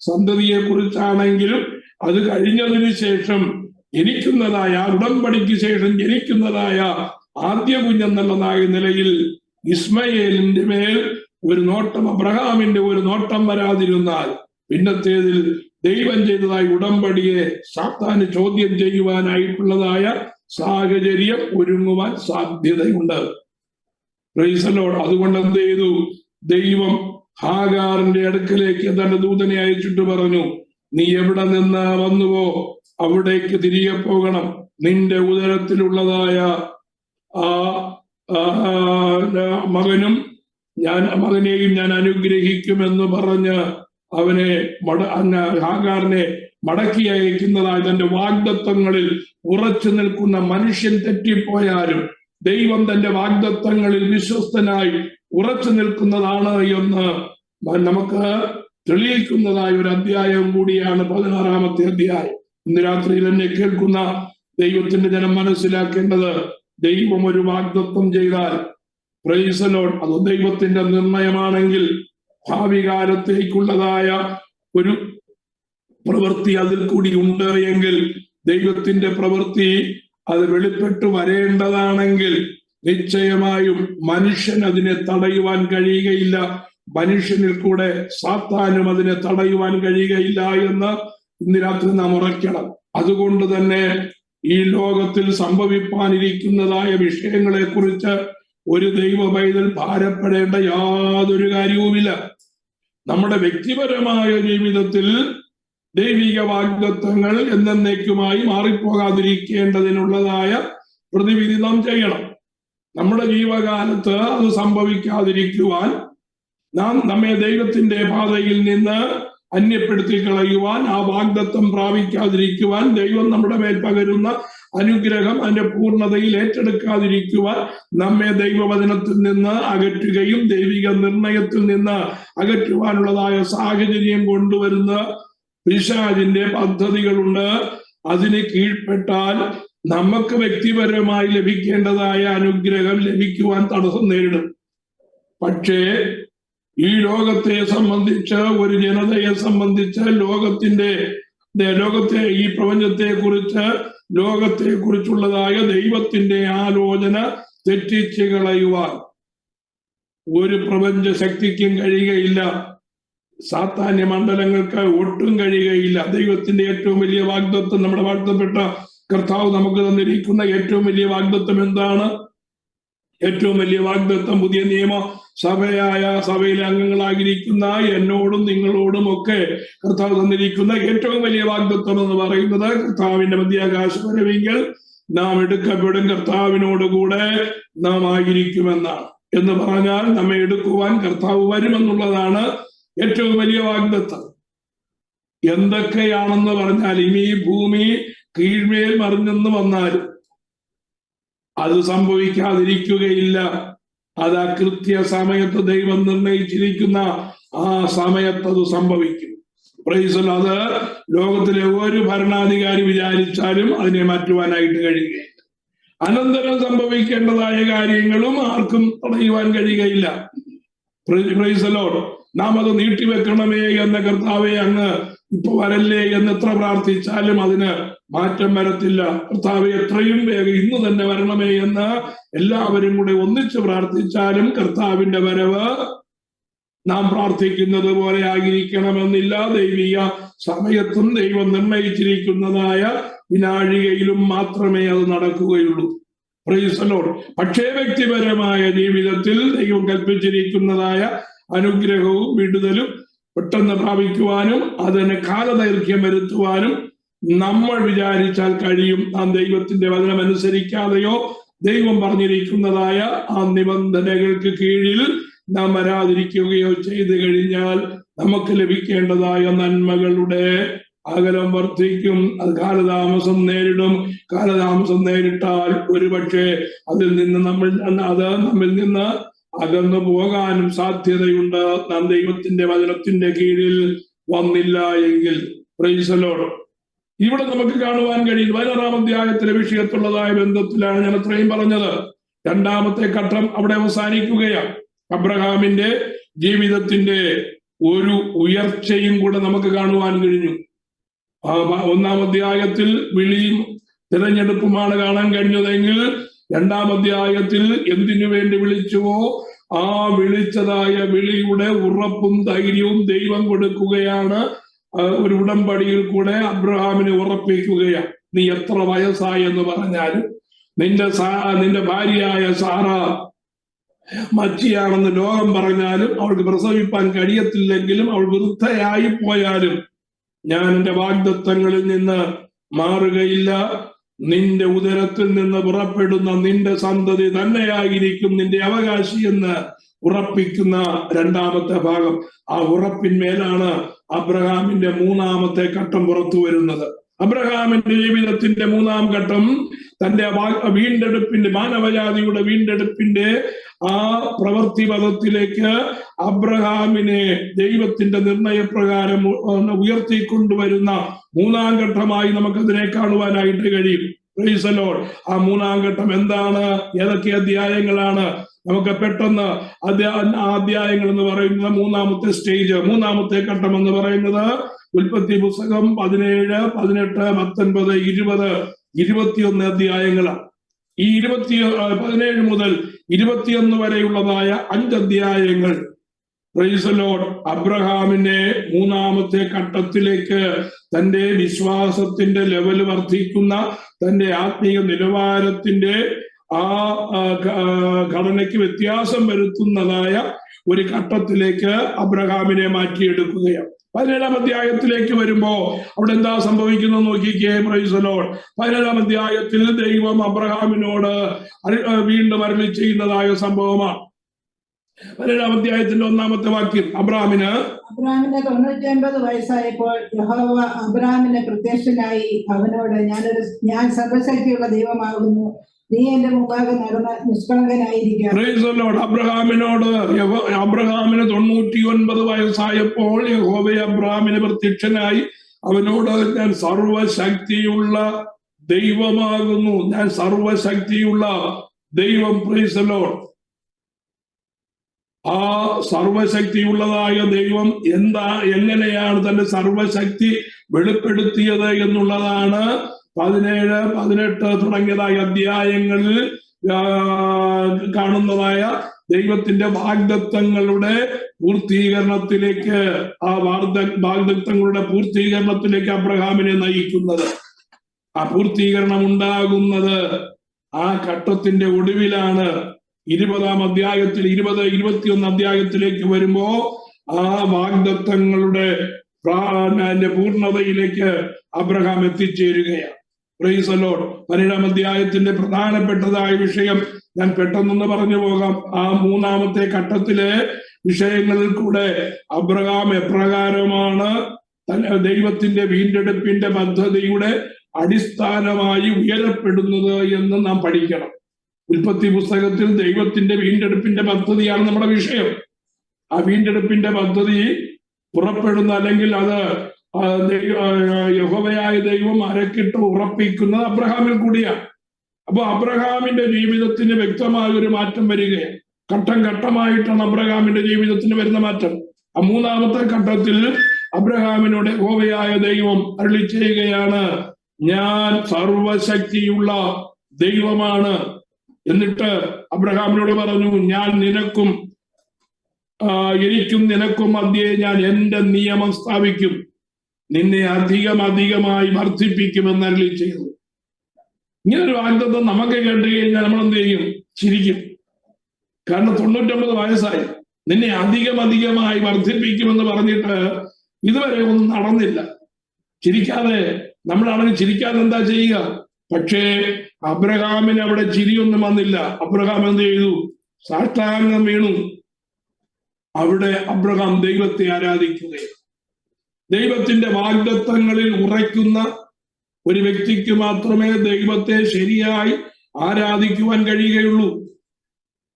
സന്തതിയെ കുറിച്ചാണെങ്കിലും അത് കഴിഞ്ഞതിന് ശേഷം ജനിക്കുന്നതായ ഉടമ്പടിക്ക് ശേഷം ജനിക്കുന്നതായ ആദ്യ കുഞ്ഞെന്നുള്ളതായ നിലയിൽ ഇസ്മയേലിന്റെ മേൽ ഒരു നോട്ടം, അബ്രഹാമിന്റെ ഒരു നോട്ടം വരാതിരുന്നാൽ പിന്നത്തേതിൽ ദൈവം ചെയ്തതായ ഉടമ്പടിയെ സാത്താന് ചോദ്യം ചെയ്യുവാനായിട്ടുള്ളതായ സാഹചര്യം ഒരുങ്ങുവാൻ സാധ്യതയുണ്ട്. Price the Lord. അതുകൊണ്ട് എന്ത് ചെയ്തു? ദൈവം ഹാഗാറിന്റെ അടുക്കലേക്ക് തന്റെ ദൂതനെ അയച്ചിട്ട് പറഞ്ഞു, നീ എവിടെ നിന്ന് വന്നുവോ അവിടേക്ക് തിരികെ പോകണം. നിന്റെ ഉദരത്തിലുള്ളതായ ആ മകനെയും ഞാൻ അനുഗ്രഹിക്കുമെന്ന് പറഞ്ഞ് അവനെ ഹാഗാറിനെ മടക്കി അയക്കുന്നതായ തന്റെ വാഗ്ദത്തങ്ങളിൽ ഉറച്ചു നിൽക്കുന്ന മനുഷ്യൻ തെറ്റിപ്പോയാലും ദൈവം തന്റെ വാഗ്ദത്തങ്ങളിൽ വിശ്വസ്തനായി ഉറച്ചു നിൽക്കുന്നതാണ് എന്ന് നമുക്ക് തെളിയിക്കുന്നതായ ഒരു അധ്യായം കൂടിയാണ് 16-ാമത്തെ അധ്യായം. ഇന്ന് രാത്രിയിൽ എന്നെ കേൾക്കുന്ന ദൈവത്തിന്റെ ജനം മനസ്സിലാക്കേണ്ടത്, ദൈവം ഒരു വാഗ്ദത്തം ചെയ്താൽ പ്രൈസ് ദി ലോർഡ്, അത് ദൈവത്തിന്റെ നിർണയമാണെങ്കിൽ ഭാവി കാലത്തേക്കുള്ളതായ ഒരു പ്രവൃത്തി അതിൽ കൂടി ഉണ്ട് എങ്കിൽ, ദൈവത്തിന്റെ പ്രവൃത്തി അത് വെളിപ്പെട്ടു വരേണ്ടതാണെങ്കിൽ നിശ്ചയമായും മനുഷ്യൻ അതിനെ തടയുവാൻ കഴിയുകയില്ല. മനുഷ്യനിൽ കൂടെ സാത്താനും അതിനെ തടയുവാൻ കഴിയുകയില്ല എന്ന് ഇന്ന് രാത്രി നാം ഉറയ്ക്കണം. അതുകൊണ്ട് തന്നെ ഈ ലോകത്തിൽ സംഭവിപ്പാനിരിക്കുന്നതായ വിഷയങ്ങളെ കുറിച്ച് ഒരു ദൈവ പൈതൽ ഭാരപ്പെടേണ്ട യാതൊരു കാര്യവുമില്ല. നമ്മുടെ വ്യക്തിപരമായ ജീവിതത്തിൽ ദൈവിക വാഗ്ദത്തങ്ങൾ എന്നേക്കുമായി മാറിപ്പോകാതിരിക്കേണ്ടതിനുള്ളതായ പ്രതിവിധി നാം ചെയ്യണം. നമ്മുടെ ജീവകാലത്ത് അത് സംഭവിക്കാതിരിക്കുവാൻ നമ്മെ ദൈവത്തിന്റെ പാതയിൽ നിന്ന് അന്യപ്പെടുത്തി കളയുവാൻ, ആ വാഗ്ദത്തം പ്രാപിക്കാതിരിക്കുവാൻ, ദൈവം നമ്മുടെ മേൽ പകരുന്ന അനുഗ്രഹം അതിന്റെ പൂർണ്ണതയിൽ ഏറ്റെടുക്കാതിരിക്കുവാൻ നമ്മെ ദൈവവചനത്തിൽ നിന്ന് അകറ്റുകയും ദൈവിക നിർണയത്തിൽ നിന്ന് അകറ്റുവാനുള്ളതായ സാഹചര്യം കൊണ്ടുവരുന്ന പിശാചിന്റെ പദ്ധതികളുണ്ട്. അതിന് കീഴ്പ്പെട്ടാൽ നമുക്ക് വ്യക്തിപരമായി ലഭിക്കേണ്ടതായ അനുഗ്രഹം ലഭിക്കുവാൻ തടസ്സം നേരിടും. പക്ഷേ ഈ ലോകത്തെ സംബന്ധിച്ച്, ഒരു ജനതയെ സംബന്ധിച്ച്, ലോകത്തെ ഈ പ്രപഞ്ചത്തെ കുറിച്ചുള്ളതായ ദൈവത്തിന്റെ ആലോചന തെറ്റിച്ച് കളയുവാൻ ഒരു പ്രപഞ്ച ശക്തിക്കും കഴിയുകയില്ല. സാത്താന്യ മണ്ഡലങ്ങൾക്ക് ഒട്ടും കഴിയുകയില്ല. ദൈവത്തിന്റെ ഏറ്റവും വലിയ വാഗ്ദത്തം, നമ്മുടെ വാഗ്ദത്തപ്പെട്ട കർത്താവ് നമുക്ക് തന്നിരിക്കുന്ന ഏറ്റവും വലിയ വാഗ്ദത്തം എന്താണ്? ഏറ്റവും വലിയ വാഗ്ദത്തം പുതിയ നിയമ സഭയിലെ അംഗങ്ങളായിരിക്കുന്ന എന്നോടും നിങ്ങളോടും ഒക്കെ കർത്താവ് തന്നിരിക്കുന്ന ഏറ്റവും വലിയ വാഗ്ദത്തം എന്ന് പറയുന്നത്, കർത്താവിന്റെ മധ്യാകാശ വരവെങ്കിൽ നാം എടുക്കപ്പെടും, കർത്താവിനോടുകൂടെ നാം ആയിരിക്കുമെന്നാണ്. എന്ന് പറഞ്ഞാൽ നമ്മെ എടുക്കുവാൻ കർത്താവ് വരുമെന്നുള്ളതാണ് ഏറ്റവും വലിയ വാഗ്ദത്തം. എന്തൊക്കെയാണെന്ന് പറഞ്ഞാൽ, ഇനി ഭൂമി കീഴ്മേൽ മറിഞ്ഞെന്ന് വന്നാലും അത് സംഭവിക്കാതിരിക്കുകയില്ല. അത് ആ കൃത്യ സമയത്ത് ദൈവം നിർണയിച്ചിരിക്കുന്ന ആ സമയത്ത് അത് സംഭവിക്കും. അത് ലോകത്തിലെ ഒരു ഭരണാധികാരി വിചാരിച്ചാലും അതിനെ മാറ്റുവാനായിട്ട് കഴിയുകയില്ല. അനന്തരം സംഭവിക്കേണ്ടതായ കാര്യങ്ങളും ആർക്കും തടയുവാൻ കഴിയുകയില്ല. നാം അത് നീട്ടിവെക്കണമേ എന്ന കർത്താവെ അങ്ങ് ഇപ്പൊ വരല്ലേ എന്ന് എത്ര പ്രാർത്ഥിച്ചാലും അതിന് മാറ്റം വരത്തില്ല. കർത്താവെ എത്രയും വേഗം ഇന്ന് തന്നെ വരണമേ എന്ന് എല്ലാവരും കൂടെ ഒന്നിച്ച് പ്രാർത്ഥിച്ചാലും കർത്താവിന്റെ വരവ് നാം പ്രാർത്ഥിക്കുന്നത് പോലെ ആയിരിക്കണമെന്നില്ല. ദൈവിക സമയത്തും ദൈവം നിർണയിച്ചിരിക്കുന്നതായ വിനാഴികയിലും മാത്രമേ അത് നടക്കുകയുള്ളൂ. പക്ഷേ വ്യക്തിപരമായ ജീവിതത്തിൽ ദൈവം കൽപ്പിച്ചിരിക്കുന്നതായ അനുഗ്രഹവും വിടുതലും പെട്ടെന്ന് പ്രാപിക്കുവാനും അതിന് കാലദൈർഘ്യം വരുത്തുവാനും നമ്മൾ വിചാരിച്ചാൽ കഴിയും. നാം ദൈവത്തിന്റെ വചനം അനുസരിക്കാതെയോ ദൈവം പറഞ്ഞിരിക്കുന്നതായ ആ നിബന്ധനകൾക്ക് കീഴിൽ നാം വരാതിരിക്കുകയോ ചെയ്തു കഴിഞ്ഞാൽ നമുക്ക് ലഭിക്കേണ്ടതായ നന്മകളുടെ അകലം വർദ്ധിക്കും. അത് കാലതാമസം നേരിടും. കാലതാമസം നേരിട്ടാൽ ഒരുപക്ഷെ അതിൽ നിന്ന് നമ്മിൽ നിന്ന് അകന്നു പോകാനും സാധ്യതയുണ്ട്. നാം ദൈവത്തിന്റെ വചനത്തിന്റെ കീഴിൽ വന്നില്ല എങ്കിൽ. Price the Lord. ഇവിടെ നമുക്ക് കാണുവാൻ കഴിയും 16-ാം അധ്യായത്തിലെ വിഷയത്തുള്ളതായ ബന്ധത്തിലാണ് ഞാൻ അത്രയും പറഞ്ഞത്. രണ്ടാമത്തെ ഘട്ടം അവിടെ അവസാനിക്കുകയാണ്. അബ്രഹാമിന്റെ ജീവിതത്തിന്റെ ഒരു ഉയർച്ചയും കൂടെ നമുക്ക് കാണുവാൻ കഴിഞ്ഞു. 1-ാം അധ്യായത്തിൽ വിളിയും തിരഞ്ഞെടുപ്പുമാണ് കാണാൻ കഴിഞ്ഞതെങ്കിൽ 2-ാം അധ്യായത്തിൽ എന്തിനു വേണ്ടി വിളിച്ചുവോ ആ വിളിച്ചതായ വിളിയുടെ ഉറപ്പും ധൈര്യവും ദൈവം കൊടുക്കുകയാണ്. ഒരു ഉടമ്പടിയിൽ കൂടെ അബ്രഹാമിനെ ഉറപ്പിക്കുകയാണ്. നീ എത്ര വയസ്സായി എന്ന് പറഞ്ഞാലും, നിന്റെ ഭാര്യയായ സാറ മച്ചിയാണെന്ന് ലോകം പറഞ്ഞാലും, അവൾക്ക് പ്രസവിപ്പാൻ കഴിയത്തില്ലെങ്കിലും, അവൾ വൃദ്ധയായി പോയാലും ഞാൻ എന്റെ വാഗ്ദത്തങ്ങളിൽ നിന്ന് മാറുകയില്ല. നിന്റെ ഉദരത്തിൽ നിന്ന് പുറപ്പെടുന്ന നിന്റെ സന്തതി തന്നെയായിരിക്കും നിന്റെ അവകാശി എന്ന് ഉറപ്പിക്കുന്ന 2-ാമത്തെ ഭാഗം. ആ ഉറപ്പിന്മേലാണ് അബ്രഹാമിന്റെ 3-ാമത്തെ ഘട്ടം പുറത്തു വരുന്നത്. അബ്രഹാമിന്റെ ജീവിതത്തിന്റെ 3-ാം ഘട്ടം തന്റെ വീണ്ടെടുപ്പിന്റെ, മാനവജാതിയുടെ വീണ്ടെടുപ്പിന്റെ ആ പ്രവൃത്തി പദത്തിലേക്ക് അബ്രഹാമിനെ ദൈവത്തിന്റെ നിർണയപ്രകാരം ഉയർത്തിക്കൊണ്ടുവരുന്ന 3-ാം ഘട്ടമായി നമുക്കതിനെ കാണുവാനായിട്ട് കഴിയും. Price the Lord. ആ 3-ാം ഘട്ടം എന്താണ്? ഏതൊക്കെ അധ്യായങ്ങളാണ്? നമുക്ക് പെട്ടെന്ന് അധ്യായങ്ങൾ എന്ന് പറയുന്നത് 3-ാമത്തെ സ്റ്റേജ്, 3-ാമത്തെ ഘട്ടം എന്ന് പറയുന്നത് ഉൽപ്പത്തി പുസ്തകം 17, 18, 19, 20, 21 അധ്യായങ്ങളാണ്. ഈ 17 മുതൽ 21 വരെയുള്ളതായ 5 അധ്യായങ്ങൾ പ്രൈസ് ദി ലോർഡ് അബ്രഹാമിനെ മൂന്നാമത്തെ ഘട്ടത്തിലേക്ക് തന്റെ വിശ്വാസത്തിന്റെ ലെവൽ വർദ്ധിക്കുന്ന, തന്റെ ആത്മീയ നിലവാരത്തിന്റെ ആ ഘടനയ്ക്ക് വ്യത്യാസം വരുത്തുന്നതായ ഒരു ഘട്ടത്തിലേക്ക് അബ്രഹാമിനെ മാറ്റിയെടുക്കുകയാണ്. 17 അധ്യായത്തിലേക്ക് വരുമ്പോ അവിടെ എന്താ സംഭവിക്കുന്നത് നോക്കിക്കേ. Price the Lord. 17 അധ്യായത്തിൽ ദൈവം അബ്രഹാമിനോട് വീണ്ടും അരുളി ചെയ്യുന്നതായ സംഭവമാണ്. 17 അധ്യായത്തിന്റെ 1-ാമത്തെ വാക്യം. അബ്രഹാമിന് 99 വയസ്സായപ്പോൾ യഹോവ അബ്രഹാമിന് പ്രത്യക്ഷനായി അവനോട്, ഞാൻ സർവശക്തിയുള്ള ദൈവമാകുന്നു, നീ എന്റെ മുമ്പാകെ നടന്ന് നിഷ്കളങ്കനായിരിക്കുക. അബ്രഹാമിന് 99 വയസ്സായപ്പോൾ യഹോവ അബ്രഹാമിന് പ്രത്യക്ഷനായി അവനോട്, ഞാൻ സർവശക്തിയുള്ള ദൈവമാകുന്നു, ഞാൻ സർവശക്തിയുള്ള ദൈവം. Price the Lord. ആ സർവശക്തിയുള്ളതായ ദൈവം എങ്ങനെയാണ് തന്റെ സർവശക്തി വെളിപ്പെടുത്തിയത് എന്നുള്ളതാണ് 17, 18 തുടങ്ങിയതായ അധ്യായങ്ങളിൽ കാണുന്നതായ ദൈവത്തിന്റെ വാഗ്ദത്തങ്ങളുടെ പൂർത്തീകരണത്തിലേക്ക്, ആ വാഗ്ദത്തങ്ങളുടെ പൂർത്തീകരണത്തിലേക്ക് അബ്രഹാമിനെ നയിക്കുന്നത്. ആ പൂർത്തീകരണം ഉണ്ടാകുന്നത് ആ ഘട്ടത്തിന്റെ ഒടുവിലാണ്. 20-ാം അധ്യായത്തിൽ 20, 21 അധ്യായത്തിലേക്ക് വരുമ്പോ ആ വാഗ്ദത്തങ്ങളുടെ പൂർണ്ണതയിലേക്ക് അബ്രഹാം എത്തിച്ചേരുകയാണ്. Praise the Lord. 17-ാം അധ്യായത്തിന്റെ പ്രധാനപ്പെട്ടതായ വിഷയം ഞാൻ പെട്ടെന്നൊന്ന് പറഞ്ഞു പോകാം. ആ 3-ാമത്തെ ഘട്ടത്തിലെ വിഷയങ്ങളിൽ കൂടെ അബ്രഹാം എപ്രകാരമാണ് ദൈവത്തിന്റെ വീണ്ടെടുപ്പിന്റെ പദ്ധതിയുടെ അടിസ്ഥാനമായി ഉയരപ്പെടുന്നത് എന്ന് നാം പഠിക്കണം. ഉൽപ്പത്തി പുസ്തകത്തിൽ ദൈവത്തിന്റെ വീണ്ടെടുപ്പിന്റെ പദ്ധതിയാണ് നമ്മുടെ വിഷയം. ആ വീണ്ടെടുപ്പിന്റെ പദ്ധതി പുറപ്പെടുന്ന, അല്ലെങ്കിൽ അത് യഹോവയായ ദൈവം അരക്കിട്ട് ഉറപ്പിക്കുന്നത് അബ്രഹാമിൽ കൂടിയാണ്. അപ്പൊ അബ്രഹാമിന്റെ ജീവിതത്തിന് വ്യക്തമായ ഒരു മാറ്റം വരികയാണ്. ഘട്ടം ഘട്ടമായിട്ടാണ് അബ്രഹാമിന്റെ ജീവിതത്തിന് വരുന്ന മാറ്റം. ആ 3-ാമത്തെ ഘട്ടത്തിൽ അബ്രഹാമിനോട് യഹോവയായ ദൈവം അരുളി ചെയ്യുകയാണ്, ഞാൻ സർവശക്തിയുള്ള ദൈവമാണ്. എന്നിട്ട് അബ്രഹാമിനോട് പറഞ്ഞു, ഞാൻ എനിക്കും നിനക്കും മധ്യേ ഞാൻ എന്റെ നിയമം സ്ഥാപിക്കും, നിന്നെ അധികമായി വർദ്ധിപ്പിക്കുമെന്ന് അരുളി ചെയ്തു. ഇങ്ങനൊരു വാഗ്ദത്തം നമുക്ക് കേട്ട് കഴിഞ്ഞാൽ നമ്മൾ എന്ത് ചെയ്യും? ചിരിക്കും. കാരണം 99 വയസ്സായി, നിന്നെ അധികമായി വർദ്ധിപ്പിക്കുമെന്ന് പറഞ്ഞിട്ട് ഇതുവരെ ഒന്നും നടന്നില്ല. ചിരിക്കാതെ, നമ്മളാണെങ്കിൽ ചിരിക്കാതെ എന്താ ചെയ്യുക? പക്ഷേ അബ്രഹാമിന് അവിടെ ചിരിയൊന്നും വന്നില്ല. അബ്രഹാം എന്ത് ചെയ്തു? സാഷ്ടാംഗം വീണു. അവിടെ അബ്രഹാം ദൈവത്തെ ആരാധിക്കുകയാണ്. ദൈവത്തിന്റെ വാഗ്ദത്തങ്ങളിൽ ഉറയ്ക്കുന്ന ഒരു വ്യക്തിക്ക് മാത്രമേ ദൈവത്തെ ശരിയായി ആരാധിക്കുവാൻ കഴിയുകയുള്ളൂ.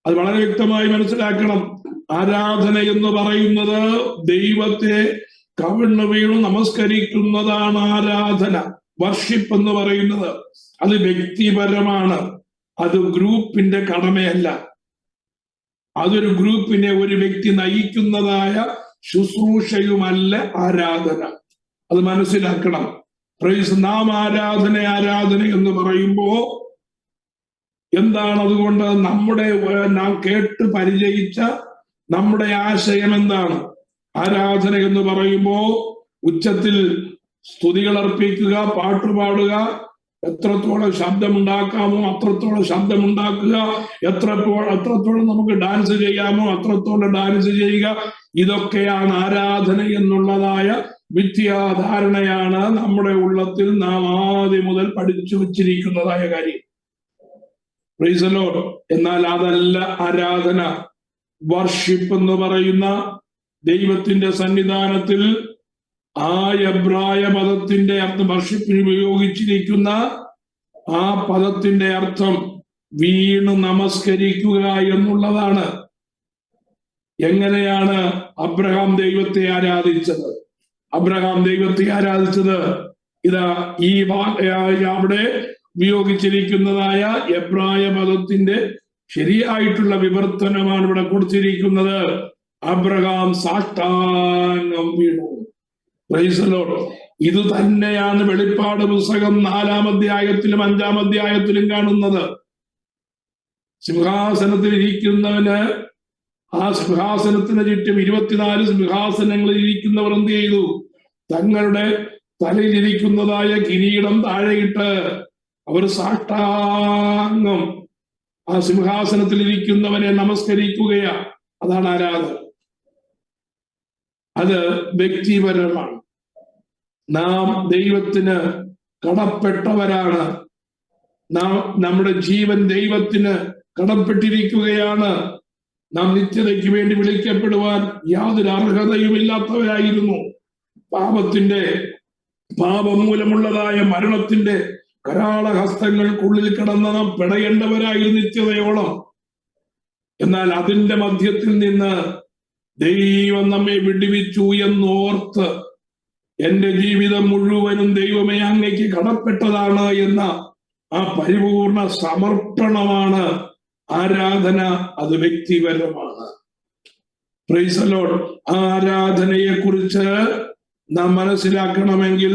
അത് വളരെ വ്യക്തമായി മനസ്സിലാക്കണം. ആരാധന എന്ന് പറയുന്നത് ദൈവത്തെ കവിണ്ണു വീണു നമസ്കരിക്കുന്നതാണ് ആരാധന. വർഷിപ്പ് എന്ന് പറയുന്നത് അത് വ്യക്തിപരമാണ്. അത് ഗ്രൂപ്പിന്റെ കടമയല്ല. അതൊരു ഗ്രൂപ്പിനെ ഒരു വ്യക്തി നയിക്കുന്നതായ ശുശ്രൂഷയുമല്ല ആരാധന. അത് മനസ്സിലാക്കണം. നാം ആരാധന എന്ന് പറയുമ്പോ എന്താണ്? അതുകൊണ്ട് നാം കേട്ട് പരിചയിച്ച നമ്മുടെ ആശയം എന്താണ്? ആരാധന എന്ന് പറയുമ്പോ ഉച്ചത്തിൽ സ്തുതികൾ അർപ്പിക്കുക, പാട്ടുപാടുക, എത്രത്തോളം ശബ്ദമുണ്ടാക്കാമോ അത്രത്തോളം ശബ്ദമുണ്ടാക്കുക, എത്രത്തോളം നമുക്ക് ഡാൻസ് ചെയ്യാമോ അത്രത്തോളം ഡാൻസ് ചെയ്യുക. ഇതൊക്കെയാണ് ആരാധന എന്നുള്ളതായ മിഥ്യാധാരണയാണ് നമ്മുടെ ഉള്ളത്തിൽ നാം ആദ്യം മുതൽ പഠിച്ചു വച്ചിരിക്കുന്നതായ കാര്യം. Price the Lord. എന്നാൽ അതല്ല ആരാധന. വർഷിപ്പ് എന്ന് പറയുന്ന ദൈവത്തിന്റെ സന്നിധാനത്തിൽ ആ എബ്രായ പദത്തിന്റെ അർത്ഥം, വർഷിപ്പിന് ഉപയോഗിച്ചിരിക്കുന്ന ആ പദത്തിന്റെ അർത്ഥം വീണ് നമസ്കരിക്കുക എന്നുള്ളതാണ്. എങ്ങനെയാണ് അബ്രഹാം ദൈവത്തെ ആരാധിച്ചത്? ഇതാ ഈ അവിടെ ഉപയോഗിച്ചിരിക്കുന്നതായ എബ്രായ പദത്തിന്റെ ശരിയായിട്ടുള്ള വിവർത്തനമാണ് ഇവിടെ കൊടുത്തിരിക്കുന്നത്. അബ്രഹാം സാഷ്ടാംഗം വീണു. Price the Lord. ഇത് തന്നെയാണ് വെളിപ്പാട് പുസ്തകം 4-ാം അധ്യായത്തിലും 5-ാം അധ്യായത്തിലും കാണുന്നത്. സിംഹാസനത്തിൽ ഇരിക്കുന്നവന് ആ സിംഹാസനത്തിന് ചുറ്റും 24 സിംഹാസനങ്ങളിൽ ഇരിക്കുന്നവർ എന്ത് ചെയ്തു? തങ്ങളുടെ തലയിലിരിക്കുന്നതായ കിരീടം താഴെയിട്ട് അവർ സാഷ്ടാംഗം ആ സിംഹാസനത്തിൽ ഇരിക്കുന്നവനെ നമസ്കരിക്കുകയാ. അതാണ് ആരാധന. അത് വ്യക്തിപരമാണ്. നാം ദൈവത്തിന് കടപ്പെട്ടവരാണ്. നാം നമ്മുടെ ജീവൻ ദൈവത്തിന് കടപ്പെട്ടിരിക്കുകയാണ്. നാം നിത്യതയ്ക്ക് വേണ്ടി വിളിക്കപ്പെടുവാൻ യാതൊരു അർഹതയുമില്ലാത്തവരായിരുന്നു. പാപം മൂലമുള്ളതായ മരണത്തിന്റെ കരാളഹസ്തങ്ങൾക്കുള്ളിൽ കിടന്ന് നാം പിടയേണ്ടവരായിരുന്നു നിത്യതയോളം. എന്നാൽ അതിന്റെ മധ്യത്തിൽ നിന്ന് ദൈവം നമ്മെ വിടുവിച്ചു എന്നോർത്ത് എന്റെ ജീവിതം മുഴുവനും ദൈവമേ അങ്ങേക്ക് കടപ്പെട്ടതാണ് എന്ന ആ പരിപൂർണ സമർപ്പണമാണ് ആരാധന. അത് വ്യക്തിപരമാണ്. Praise the Lord. ആരാധനയെ കുറിച്ച് നാം മനസ്സിലാക്കണമെങ്കിൽ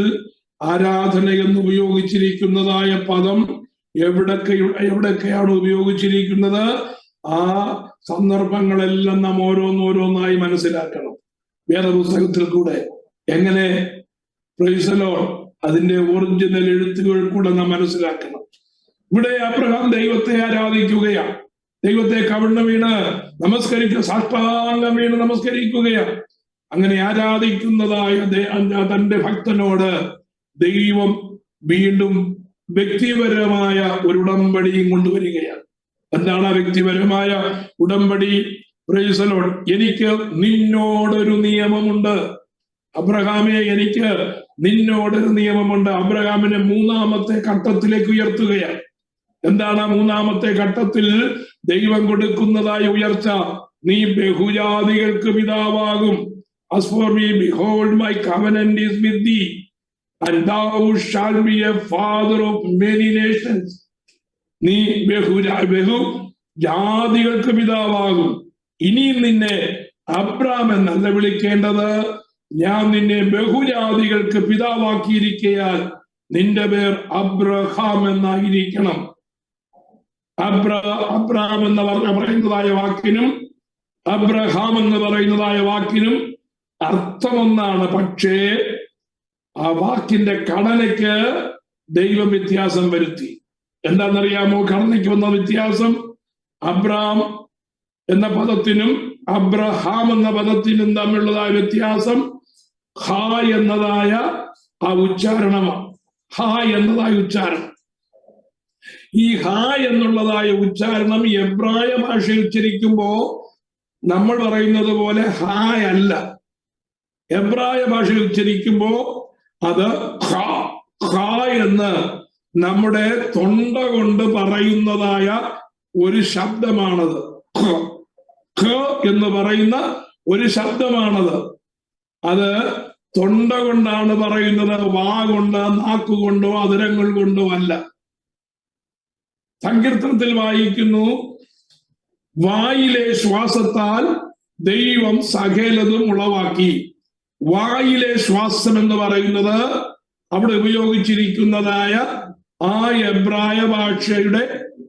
ആരാധന എന്ന് ഉപയോഗിച്ചിരിക്കുന്നതായ പദം എവിടൊക്കെയാണ് ഉപയോഗിച്ചിരിക്കുന്നത്, ആ സന്ദർഭങ്ങളെല്ലാം നാം ഓരോന്നോരോന്നായി മനസ്സിലാക്കണം വേദപുസ്തകത്തിൽ കൂടെ. എങ്ങനെ? Price the Lord. അതിന്റെ ഒറിജിനൽ എഴുത്തുകൾ കൂടെ നാം മനസ്സിലാക്കണം. ഇവിടെ അബ്രഹാം ദൈവത്തെ ആരാധിക്കുകയാണ്. ദൈവത്തെ കവിണ്ണ് വീണ് സാഷ്ടാംഗം വീണ് നമസ്കരിക്കുകയാണ്. അങ്ങനെ ആരാധിക്കുന്നതായ തന്റെ ഭക്തനോട് ദൈവം വീണ്ടും വ്യക്തിപരമായ ഒരു ഉടമ്പടിയും കൊണ്ടുവരികയാണ്. എന്താണ് ആ വ്യക്തിപരമായ ഉടമ്പടി? Price the Lord. എനിക്ക് നിന്നോടൊരു നിയമമുണ്ട് അബ്രഹാമേ, എനിക്ക് നിന്നോടൊരു നിയമമുണ്ട്. അബ്രഹാമിനെ 3-ാമത്തെ ഘട്ടത്തിലേക്ക് ഉയർത്തുകയാണ്. എന്താണ് ആ 3-ാമത്തെ ഘട്ടത്തിൽ ദൈവം കൊടുക്കുന്നതായ ഉയർച്ച? നീ ബഹുജാതികൾക്ക് പിതാവാകും. As for me, behold, my covenant is with thee, and thou shalt be a father of many nations. നീ ബഹുജാതികൾക്ക് പിതാവാകും. ഇനിയും നിന്നെ അബ്രാം എന്നല്ല വിളിക്കേണ്ടത്, ഞാൻ നിന്നെ ബഹുജാതികൾക്ക് പിതാവാക്കിയിരിക്കയാൽ നിന്റെ പേർ അബ്രഹാം എന്നായിരിക്കണം. അബ്രാം എന്ന് പറയുന്നതായ വാക്കിനും അബ്രഹാം എന്ന് പറയുന്നതായ വാക്കിനും അർത്ഥമൊന്നാണ്. പക്ഷേ ആ വാക്കിന്റെ ഘടനയ്ക്ക് ദൈവം വ്യത്യാസം വരുത്തി. എന്താണെന്നറിയാമോ ഘടനയ്ക്ക് വന്ന വ്യത്യാസം? അബ്രാം എന്ന പദത്തിനും അബ്രഹാം എന്ന പദത്തിനും തമ്മിലുള്ളതായ വ്യത്യാസം ഹ എന്നതായ ആ ഉച്ചാരണമാണ്. ഹ എന്നതായ ഉച്ചാരണം. ഈ ഹ എന്നുള്ളതായ ഉച്ചാരണം എബ്രായ ഭാഷയിൽ ഉച്ചരിക്കുമ്പോ നമ്മൾ പറയുന്നത് പോലെ ഹായ് അല്ല. എബ്രായ ഭാഷയിൽ ഉച്ചരിക്കുമ്പോ അത് ഹ എന്ന് നമ്മുടെ തൊണ്ട കൊണ്ട് പറയുന്നതായ ഒരു ശബ്ദമാണത്. ഖ എന്ന് പറയുന്ന ഒരു ശബ്ദമാണത്. അത് തൊണ്ട കൊണ്ടാണ് പറയുന്നത്, വാ കൊണ്ട്, നാക്കുകൊണ്ടോ അധരങ്ങൾ കൊണ്ടോ അല്ല. സങ്കീർത്തനത്തിൽ വായിക്കുന്നു, വായിലെ ശ്വാസത്താൽ ദൈവം സകലതും ഉളവാക്കി. വായിലെ ശ്വാസം എന്ന് പറയുന്നത് അവിടെ ഉപയോഗിച്ചിരിക്കുന്നതായ ആ എബ്രായ ഭാഷയുടെ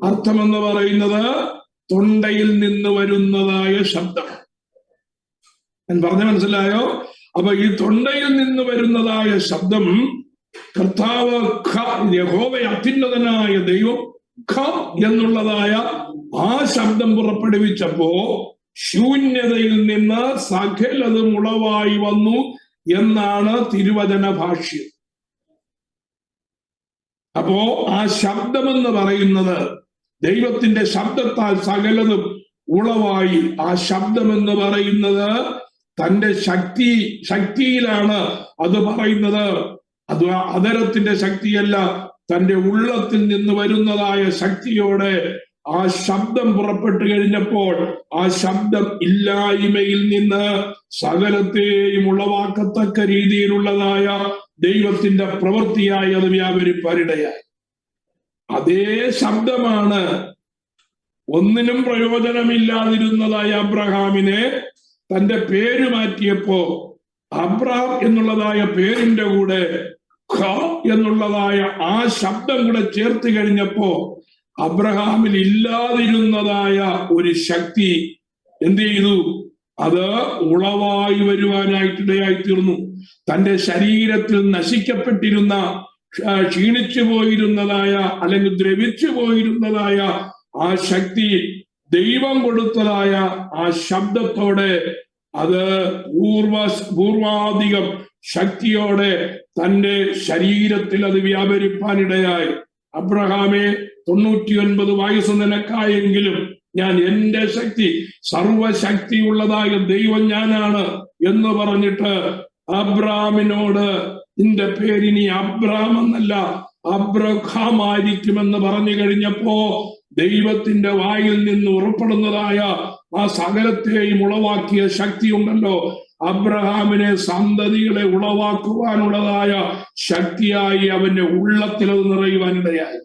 അർത്ഥമെന്ന് പറയുന്നത് തൊണ്ടയിൽ നിന്ന് വരുന്നതായ ശബ്ദം. ഞാൻ പറഞ്ഞ മനസ്സിലായോ? അപ്പൊ ഈ തൊണ്ടയിൽ നിന്ന് വരുന്നതായ ശബ്ദം കർത്താവ് യഹോവ അത്യുന്നതനായ ദൈവം ഖ എന്നുള്ളതായ ആ ശബ്ദം പുറപ്പെടുവിച്ചപ്പോ ശൂന്യതയിൽ നിന്ന് സകലതും ഉളവായി വന്നു എന്നാണ് തിരുവചന ഭാഷ്യം. അപ്പോ ആ ശബ്ദമെന്ന് പറയുന്നത് ദൈവത്തിന്റെ ശബ്ദത്താൽ സകലതും ഉളവായി. ആ ശബ്ദമെന്ന് പറയുന്നത് തന്റെ ശക്തിയിലാണ് അത് പറയുന്നത്. അത് അധരത്തിന്റെ ശക്തിയല്ല, തന്റെ ഉള്ളത്തിൽ നിന്ന് വരുന്നതായ ശക്തിയോടെ ആ ശബ്ദം പുറപ്പെട്ടു കഴിഞ്ഞപ്പോൾ ആ ശബ്ദം ഇല്ലായ്മയിൽ നിന്ന് സകലത്തെയും ഉളവാക്കത്തക്ക രീതിയിലുള്ളതായ ദൈവത്തിന്റെ പ്രവൃത്തിയായി അത് വ്യാപരിപ്പാനിടയായി. അതേ ശബ്ദമാണ് ഒന്നിനും പ്രയോജനമില്ലാതിരുന്നതായ അബ്രഹാമിനെ തന്റെ പേര് മാറ്റിയപ്പോ അബ്രഹാം എന്നുള്ളതായ പേരിന്റെ കൂടെ ഖ എന്നുള്ളതായ ആ ശബ്ദം കൂടെ ചേർത്ത് കഴിഞ്ഞപ്പോ അബ്രഹാമിൽ ഇല്ലാതിരുന്നതായ ഒരു ശക്തി എന്ത് ചെയ്തു? അത് ഉളവായി വരുവാനായിട്ടിടയായി തീർന്നു. തന്റെ ശരീരത്തിൽ നശിക്കപ്പെട്ടിരുന്ന, ക്ഷീണിച്ചു പോയിരുന്നതായ അല്ലെങ്കിൽ ദ്രവിച്ചു പോയിരുന്നതായ ആ ശക്തി ദൈവം കൊടുത്തതായ ആ ശബ്ദത്തോടെ അത് പൂർവാധികം ശക്തിയോടെ തന്റെ ശരീരത്തിൽ അത് വ്യാപരിപ്പാനിടയായി. അബ്രഹാമെ, 99 വയസ്സ് നിനക്കായെങ്കിലും ഞാൻ എന്റെ ശക്തി, സർവശക്തിയുള്ളതായ ദൈവം ഞാനാണ് എന്ന് പറഞ്ഞിട്ട് അബ്രാമിനോട് നിന്റെ പേരിനി അബ്രാം എന്നല്ല അബ്രഹാം ആയിരിക്കുമെന്ന് പറഞ്ഞു കഴിഞ്ഞപ്പോ ദൈവത്തിന്റെ വായിൽ നിന്ന് ഉറപ്പെടുന്നതായ ആ സകലത്തെയും ഉളവാക്കിയ ശക്തി ഉണ്ടല്ലോ, അബ്രഹാമിനെ സന്തതികളെ ഉളവാക്കുവാനുള്ളതായ ശക്തിയായി അവന്റെ ഉള്ളത്തിൽ അത് നിറയുവാനിടയായി.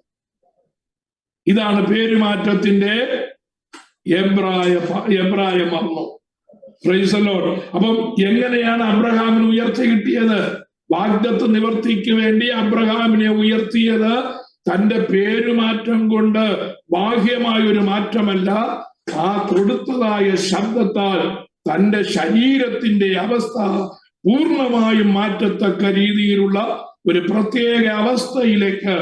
ഇതാണ് പേരുമാറ്റത്തിന്റെ എബ്രായ മർമ്മം. Price the Lord. അപ്പം എങ്ങനെയാണ് അബ്രഹാമിന് ഉയർച്ച കിട്ടിയത്? വാഗ്ദത്ത നിവർത്തിക്ക് വേണ്ടി അബ്രഹാമിനെ ഉയർത്തിയത് തന്റെ പേരുമാറ്റം കൊണ്ട് ബാഹ്യമായ ഒരു മാറ്റമല്ല, ആ കൊടുത്തതായ ശബ്ദത്താൽ തന്റെ ശരീരത്തിന്റെ അവസ്ഥ പൂർണ്ണമായും മാറ്റത്തക്ക രീതിയിലുള്ള ഒരു പ്രത്യേക അവസ്ഥയിലേക്ക്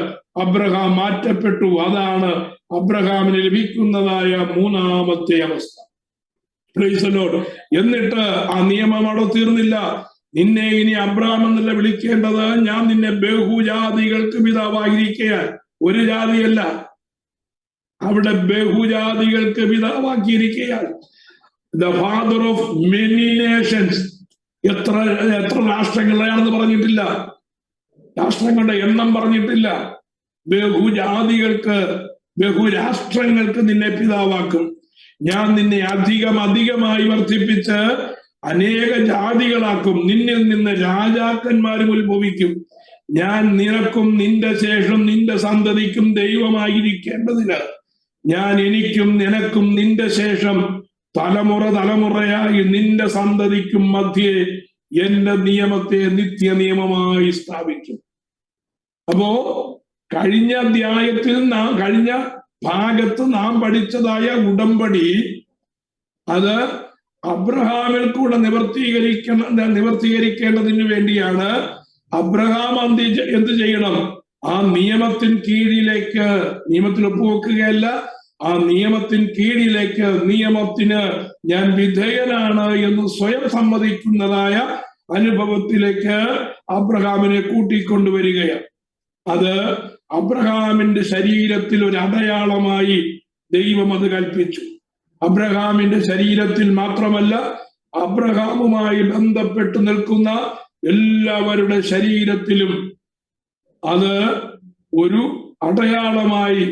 അബ്രഹാം മാറ്റപ്പെട്ടു. അതാണ് അബ്രഹാമിന് ലഭിക്കുന്നതായ മൂന്നാമത്തെ അവസ്ഥ. Price the Lord. എന്നിട്ട് ആ നിയമം അവിടെ തീർന്നില്ല. നിന്നെ ഇനി അബ്രഹാം എന്നല്ല വിളിക്കേണ്ടത്, ഞാൻ നിന്നെ ബഹുജാതികൾക്ക് പിതാവായിരിക്കാൻ. ഒരു ജാതിയല്ല, അവിടെ ബഹുജാതികൾക്ക് പിതാവാക്കിയിരിക്കാൻ. The father of many nations. എത്ര രാഷ്ട്രങ്ങളാണെന്ന് പറഞ്ഞിട്ടില്ല, രാഷ്ട്രങ്ങളുടെ എണ്ണം പറഞ്ഞിട്ടില്ല. ബഹുജാതികൾക്ക്, ബഹുരാഷ്ട്രങ്ങൾക്ക് നിന്നെ പിതാവാക്കും. ഞാൻ നിന്നെ അധികമായി വർദ്ധിപ്പിച്ച് അനേക ജാതികളാക്കും. നിന്നിൽ നിന്ന് രാജാക്കന്മാരും ഉത്ഭവിക്കും. ഞാൻ നിനക്കും നിന്റെ ശേഷം നിന്റെ സന്തതിക്കും ദൈവമായിരിക്കേണ്ടതിന് ഞാൻ എനിക്കും നിനക്കും നിന്റെ ശേഷം തലമുറയായി നിന്റെ സന്തതിക്കും മധ്യേ എന്റെ നിയമത്തെ നിത്യ നിയമമായി സ്ഥാപിക്കും. അപ്പോ കഴിഞ്ഞ അധ്യായത്തിൽ കഴിഞ്ഞ ഭാഗത്ത് നാം പഠിച്ചതായ ഉടമ്പടി അത് അബ്രഹാമിൽ കൂടെ നിവർത്തീകരിക്കേണ്ടതിന് വേണ്ടിയാണ്. അബ്രഹാം എന്ത് ചെയ്യണം? ആ നിയമത്തിൻ കീഴിലേക്ക്, നിയമത്തിൽ ഒപ്പുവെക്കുകയല്ല, ആ നിയമത്തിൻ കീഴിലേക്ക്, നിയമത്തിന് ഞാൻ വിധേയനാണ് എന്ന് സ്വയം സമ്മതിക്കുന്നതായ അനുഭവത്തിലേക്ക് അബ്രഹാമിനെ കൂട്ടിക്കൊണ്ടുവരികയാണ്. അത് അബ്രഹാമിന്റെ ശരീരത്തിൽ ഒരു അടയാളമായി ദൈവം അത് കൽപ്പിച്ചു. അബ്രഹാമിന്റെ ശരീരത്തിൽ മാത്രമല്ല, അബ്രഹാമുമായി ബന്ധപ്പെട്ട് നിൽക്കുന്ന എല്ലാവരുടെ ശരീരത്തിലും അത് ഒരു അടയാളമായി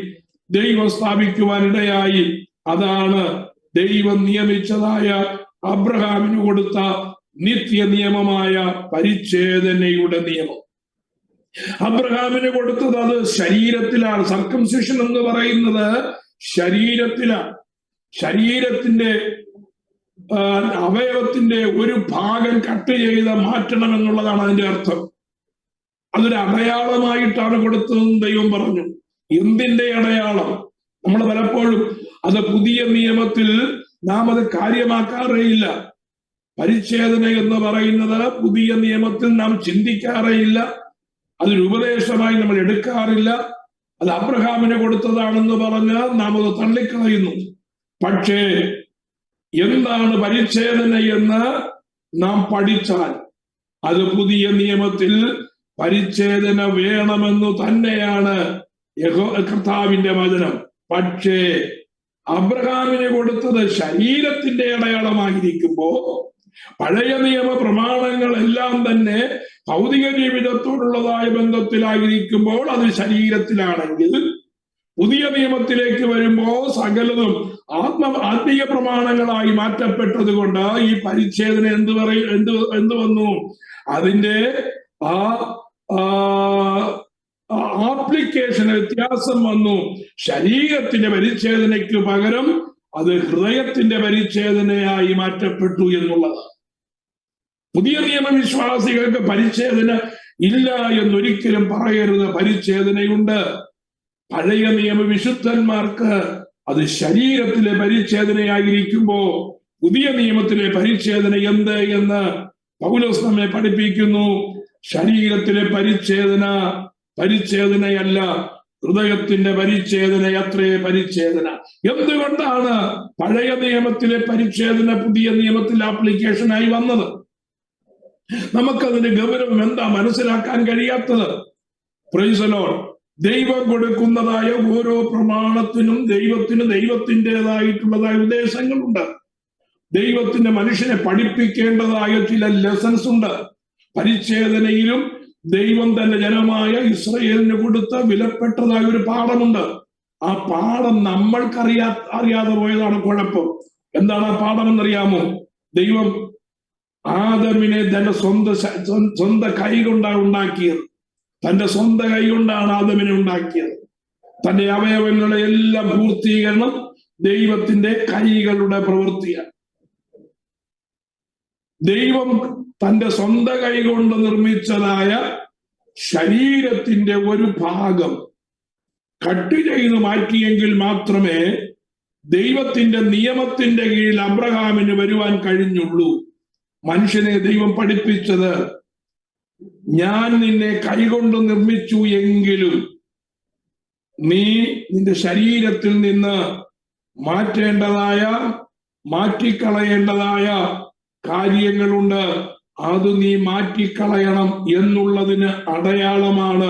ദൈവം സ്ഥാപിക്കുവാനിടയായി. അതാണ് ദൈവം നിയമിച്ചതായ അബ്രഹാമിന് കൊടുത്ത നിത്യ നിയമമായ പരിച്ഛേദനയുടെ നിയമം. അബ്രഹാമിന് കൊടുത്തത് അത് ശരീരത്തിലാണ്. സർക്കംസിഷൻ എന്ന് പറയുന്നത് ശരീരത്തിലാണ്. ശരീരത്തിന്റെ അവയവത്തിന്റെ ഒരു ഭാഗം കട്ട് ചെയ്ത് മാറ്റണം എന്നുള്ളതാണ് അതിന്റെ അർത്ഥം. അതൊരു അടയാളമായിട്ടാണ് കൊടുത്തതെന്ന് ദൈവം പറഞ്ഞു. എന്തിന്റെ അടയാളം? നമ്മൾ പലപ്പോഴും അത് പുതിയ നിയമത്തിൽ നാം അത് കാര്യമാക്കാറേയില്ല. പരിച്ഛേദന എന്ന് പറയുന്നത് പുതിയ നിയമത്തിൽ നാം ചിന്തിക്കാറേയില്ല, അതൊരു ഉപദേശമായി നമ്മൾ എടുക്കാറില്ല. അത് അബ്രഹാമിന് കൊടുത്തതാണെന്ന് പറഞ്ഞ് നാം അത് തള്ളിക്കളയുന്നു. പക്ഷേ എന്താണ് പരിച്ഛേദന എന്ന് നാം പഠിച്ചാൽ അത് പുതിയ നിയമത്തിൽ പരിച്ഛേദന വേണമെന്നു തന്നെയാണ് കർത്താവിന്റെ വചനം. പക്ഷേ അബ്രഹാമിന് കൊടുത്തത് ശരീരത്തിന്റെ അടയാളമായിരിക്കുമ്പോ പഴയ നിയമ പ്രമാണങ്ങളെല്ലാം തന്നെ ഭൗതിക ജീവിതത്തോടുള്ളതായ ബന്ധത്തിലായിരിക്കുമ്പോൾ അത് ശരീരത്തിലാണെങ്കിൽ, പുതിയ നിയമത്തിലേക്ക് വരുമ്പോ സകലതും ആത്മീയ പ്രമാണങ്ങളായി മാറ്റപ്പെട്ടത് കൊണ്ട് ഈ പരിച്ഛേദന എന്ത് വന്നു? അതിന്റെ ആപ്ലിക്കേഷന് വ്യത്യാസം വന്നു. ശരീരത്തിന്റെ പരിച്ഛേദനയ്ക്ക് പകരം അത് ഹൃദയത്തിന്റെ പരിച്ഛേദനയായി മാറ്റപ്പെട്ടു എന്നുള്ളതാണ്. പുതിയ നിയമവിശ്വാസികൾക്ക് പരിച്ഛേദന ഇല്ല എന്നൊരിക്കലും പറയരുത്. പരിച്ഛേദനയുണ്ട്. പഴയ നിയമ വിശുദ്ധന്മാർക്ക് അത് ശരീരത്തിലെ പരിച്ഛേദനയായിരിക്കുമ്പോ പുതിയ നിയമത്തിലെ പരിച്ഛേദന എന്ത് എന്ന് പൗലോസ് നമ്മെ പഠിപ്പിക്കുന്നു. ശരീരത്തിലെ പരിച്ഛേദനയല്ല, ഹൃദയത്തിന്റെ പരിച്ഛേദന അത്രേ പരിച്ഛേദന. എന്തുകൊണ്ടാണ് പഴയ നിയമത്തിലെ പരിച്ഛേദന പുതിയ നിയമത്തിൽ ആപ്ലിക്കേഷനായി വന്നത്? നമുക്കതിന്റെ ഗൗരവം എന്താ മനസ്സിലാക്കാൻ കഴിയാത്തത്? Price the Lord. ദൈവം കൊടുക്കുന്നതായ ഓരോ പ്രമാണത്തിനും ദൈവത്തിൻ്റെതായിട്ടുള്ളതായ ഉദ്ദേശങ്ങളുണ്ട്. ദൈവത്തിന്റെ മനുഷ്യനെ പഠിപ്പിക്കേണ്ടതായ ചില ലെസൺസ് ഉണ്ട്. പരിച്ഛേദനയിലും ദൈവം തന്റെ ജനമായ ഇസ്രായേലിന് കൊടുത്ത വിലപ്പെട്ടതായ ഒരു പാഠമുണ്ട്. ആ പാഠം അറിയാതെ പോയതാണ് കുഴപ്പം. എന്താണ് ആ പാഠം എന്നറിയാമോ? ദൈവം ആദമിനെ തന്റെ സ്വന്തം കൈ കൊണ്ടാണ് ഉണ്ടാക്കിയത്. തന്റെ സ്വന്തം കൈ കൊണ്ടാണ് ആദമിനെ ഉണ്ടാക്കിയത്. തന്റെ അവയവങ്ങളുടെ എല്ലാം പൂർത്തീകരണം ദൈവത്തിന്റെ കൈകളുടെ പ്രവൃത്തിയാണ്. ദൈവം തന്റെ സ്വന്തം കൈ കൊണ്ട് നിർമ്മിച്ചതായ ശരീരത്തിന്റെ ഒരു ഭാഗം കട്ട് ചെയ്ത് മാറ്റിയെങ്കിൽ മാത്രമേ ദൈവത്തിന്റെ നിയമത്തിന്റെ കീഴിൽ അബ്രഹാമിന് വരുവാൻ കഴിഞ്ഞുള്ളൂ. മനുഷ്യനെ ദൈവം പഠിപ്പിച്ചത്, ഞാൻ നിന്നെ കൈകൊണ്ട് നിർമ്മിച്ചു എങ്കിലും നീ നിന്റെ ശരീരത്തിൽ നിന്ന് മാറ്റിക്കളയേണ്ടതായ കാര്യങ്ങളുണ്ട്. അത് നീ മാറ്റിക്കളയണം എന്നുള്ളതിന് അടയാളമാണ്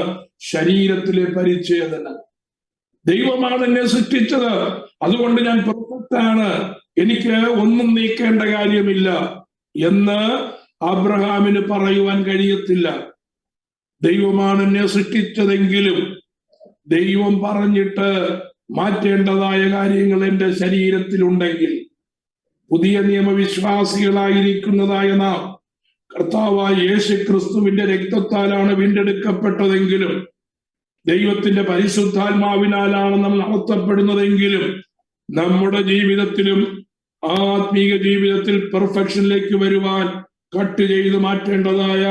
ശരീരത്തിലെ പരിച്ഛേദന. ദൈവമാണ് എന്നെ സൃഷ്ടിച്ചത്, അതുകൊണ്ട് ഞാൻ പെർഫെക്റ്റാണ്, എനിക്ക് ഒന്നും നീക്കേണ്ട കാര്യമില്ല എന്ന് അബ്രഹാമിന് പറയുവാൻ കഴിയത്തില്ല. ദൈവമാണ് എന്നെ സൃഷ്ടിച്ചതെങ്കിലും ദൈവം പറഞ്ഞിട്ട് മാറ്റേണ്ടതായ കാര്യങ്ങൾ എൻ്റെ ശരീരത്തിലുണ്ടെങ്കിൽ, പുതിയ നിയമവിശ്വാസികളായിരിക്കുന്നതായ നാം കർത്താവായ യേശുക്രിസ്തുവിന്റെ രക്തത്താലാണ് വീണ്ടെടുക്കപ്പെട്ടതെങ്കിലും, ദൈവത്തിന്റെ പരിശുദ്ധാത്മാവിനാലാണ് നാം നടത്തപ്പെടുന്നതെങ്കിലും, നമ്മുടെ ജീവിതത്തിലും ആത്മീക ജീവിതത്തിൽ പെർഫെക്ഷനിലേക്ക് വരുവാൻ കട്ട് ചെയ്ത് മാറ്റേണ്ടതായ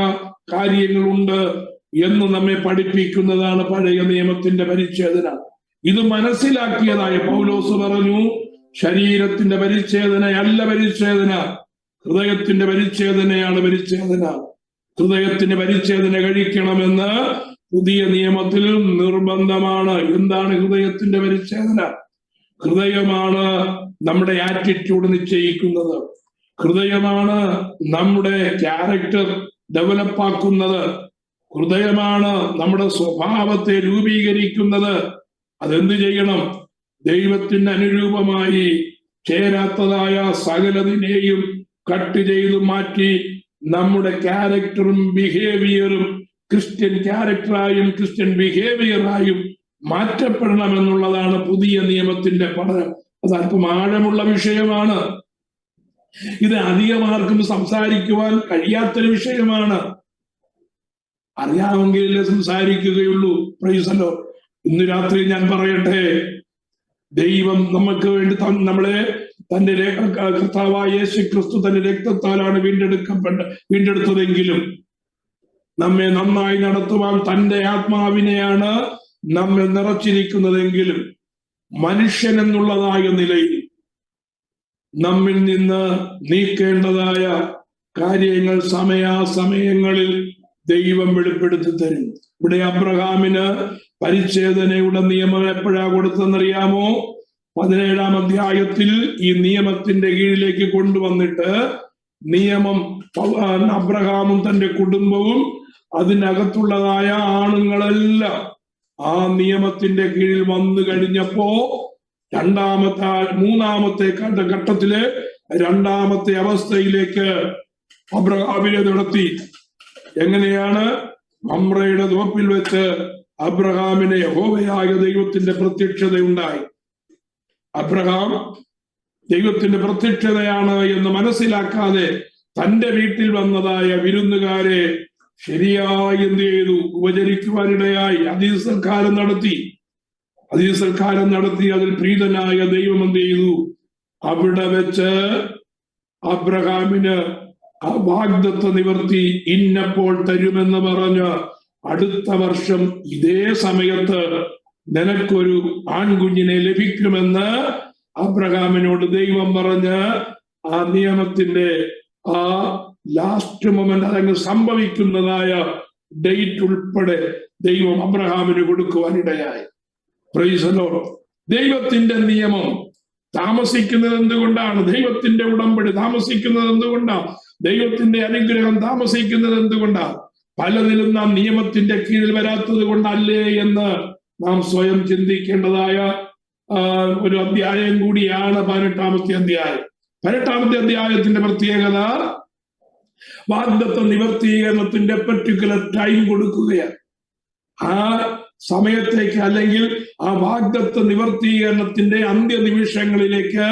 കാര്യങ്ങളുണ്ട് എന്ന് നമ്മെ പഠിപ്പിക്കുന്നതാണ് പഴയ നിയമത്തിന്റെ പരിച്ഛേദന. ഇത് മനസ്സിലാക്കിയതായ പൗലോസ് പറഞ്ഞു, ശരീരത്തിന്റെ പരിച്ഛേദനയല്ല പരിച്ഛേദന, ഹൃദയത്തിന്റെ പരിച്ഛേദനയാണ് പരിച്ഛേദന. ഹൃദയത്തിന്റെ പരിച്ഛേദന കഴിക്കണമെന്ന് പുതിയ നിയമത്തിൽ നിർബന്ധമാണ്. എന്താണ് ഹൃദയത്തിന്റെ പരിച്ഛേദന? ഹൃദയമാണ് നമ്മുടെ ആറ്റിറ്റ്യൂഡ് നിശ്ചയിക്കുന്നത്. ഹൃദയമാണ് നമ്മുടെ ക്യാരക്ടർ ഡെവലപ്പാക്കുന്നത്. ഹൃദയമാണ് നമ്മുടെ സ്വഭാവത്തെ രൂപീകരിക്കുന്നത്. അതെന്ത് ചെയ്യണം? ദൈവത്തിന് അനുരൂപമായി ചേരാത്തതായ സകലതിനെയും കട്ട് ചെയ്ത് മാറ്റി നമ്മുടെ ക്യാരക്ടറും ബിഹേവിയറും ക്രിസ്ത്യൻ ക്യാരക്ടറായും ക്രിസ്ത്യൻ ബിഹേവിയറായും മാറ്റപ്പെടണമെന്നുള്ളതാണ് പുതിയ നിയമത്തിന്റെ പഠനം. അത് അല്പം ആഴമുള്ള വിഷയമാണ്. ഇത് അധികം ആർക്കും സംസാരിക്കുവാൻ കഴിയാത്തൊരു വിഷയമാണ്. അറിയാമെങ്കിലേ സംസാരിക്കുകയുള്ളൂ. Praise the Lord. ഇന്ന് രാത്രി ഞാൻ പറയട്ടെ, ദൈവം നമുക്ക് വേണ്ടി നമ്മളെ തന്റെ കർത്താവായ യേശുക്രിസ്തു തന്റെ രക്തത്താലാണ് വീണ്ടെടുത്തതെങ്കിലും നമ്മെ നന്നായി നടത്തുവാൻ തന്റെ ആത്മാവിനെയാണ് നമ്മെ നിറച്ചിരിക്കുന്നതെങ്കിലും, മനുഷ്യൻ എന്നുള്ളതായ നിലയിൽ നമ്മിൽ നിന്ന് നീക്കേണ്ടതായ കാര്യങ്ങൾ സമയാസമയങ്ങളിൽ ദൈവം വെളിപ്പെടുത്തി തരും. ഇവിടെ അബ്രഹാമിന് പരിച്ഛേദനയുടെ നിയമം എപ്പോഴാ കൊടുത്തെന്നറിയാമോ? 17-ാം അധ്യായത്തിൽ ഈ നിയമത്തിന്റെ കീഴിലേക്ക് കൊണ്ടുവന്നിട്ട് നിയമം അബ്രഹാമും തന്റെ കുടുംബവും അതിനകത്തുള്ളതായ ആണുങ്ങളെല്ലാം ആ നിയമത്തിന്റെ കീഴിൽ വന്നു കഴിഞ്ഞപ്പോ മൂന്നാമത്തെ ഘട്ടത്തിലെ രണ്ടാമത്തെ അവസ്ഥയിലേക്ക് അബ്രഹാമിനെ നടത്തി. എങ്ങനെയാണ്? മമ്രയുടെ തോപ്പിൽ വെച്ച് അബ്രഹാമിനെ യഹോവയായ ദൈവത്തിന്റെ പ്രത്യക്ഷതയുണ്ടായി. അബ്രഹാം ദൈവത്തിന്റെ പ്രത്യക്ഷതയാണ് എന്ന് മനസ്സിലാക്കാതെ തന്റെ വീട്ടിൽ വന്നതായ വിരുന്നുകാരെ ശരിയായി എന്ത് ചെയ്തു? ഉപചരിക്കുവാനിടയായി അതീസൽക്കാരം നടത്തി. അതിൽ പ്രീതനായ ദൈവം എന്ത് ചെയ്തു? അവിടെ വെച്ച് അബ്രഹാമിന് ആ വാഗ്ദത്ത നിവർത്തി. ഇന്നപ്പോൾ തരുമെന്ന് പറഞ്ഞ് അടുത്ത വർഷം ഇതേ സമയത്ത് നിനക്കൊരു ആൺകുഞ്ഞിനെ ലഭിക്കുമെന്ന് അബ്രഹാമിനോട് ദൈവം പറഞ്ഞ് ആ നിയമത്തിന്റെ ആ ലാസ്റ്റ് മൊമെന്റ് അതങ്ങ് സംഭവിക്കുന്നതായ ഡേറ്റ് ഉൾപ്പെടെ ദൈവം അബ്രഹാമിന് കൊടുക്കുവാനിടയായി. Price the Lord. ദൈവത്തിന്റെ നിയമം താമസിക്കുന്നത് എന്തുകൊണ്ടാണ്? ദൈവത്തിന്റെ ഉടമ്പടി താമസിക്കുന്നത് എന്തുകൊണ്ടാണ്? ദൈവത്തിന്റെ അനുഗ്രഹം താമസിക്കുന്നത് എന്തുകൊണ്ടാണ്? പലതിലും നാം നിയമത്തിന്റെ കീഴിൽ വരാത്തത് കൊണ്ടല്ലേ എന്ന് നാം സ്വയം ചിന്തിക്കേണ്ടതായ ഒരു അധ്യായം കൂടിയാണ് 18-ാമത്തെ അധ്യായം. 18-ാമത്തെ അധ്യായത്തിന്റെ പ്രത്യേകത വാഗ്ദത്ത നിവർത്തീകരണത്തിന്റെ പർട്ടിക്കുലർ ടൈം കൊടുക്കുകയാണ്. ആ സമയത്തേക്ക് അല്ലെങ്കിൽ ആ വാഗ്ദത്ത നിവർത്തീകരണത്തിന്റെ അന്ത്യനിമിഷങ്ങളിലേക്ക്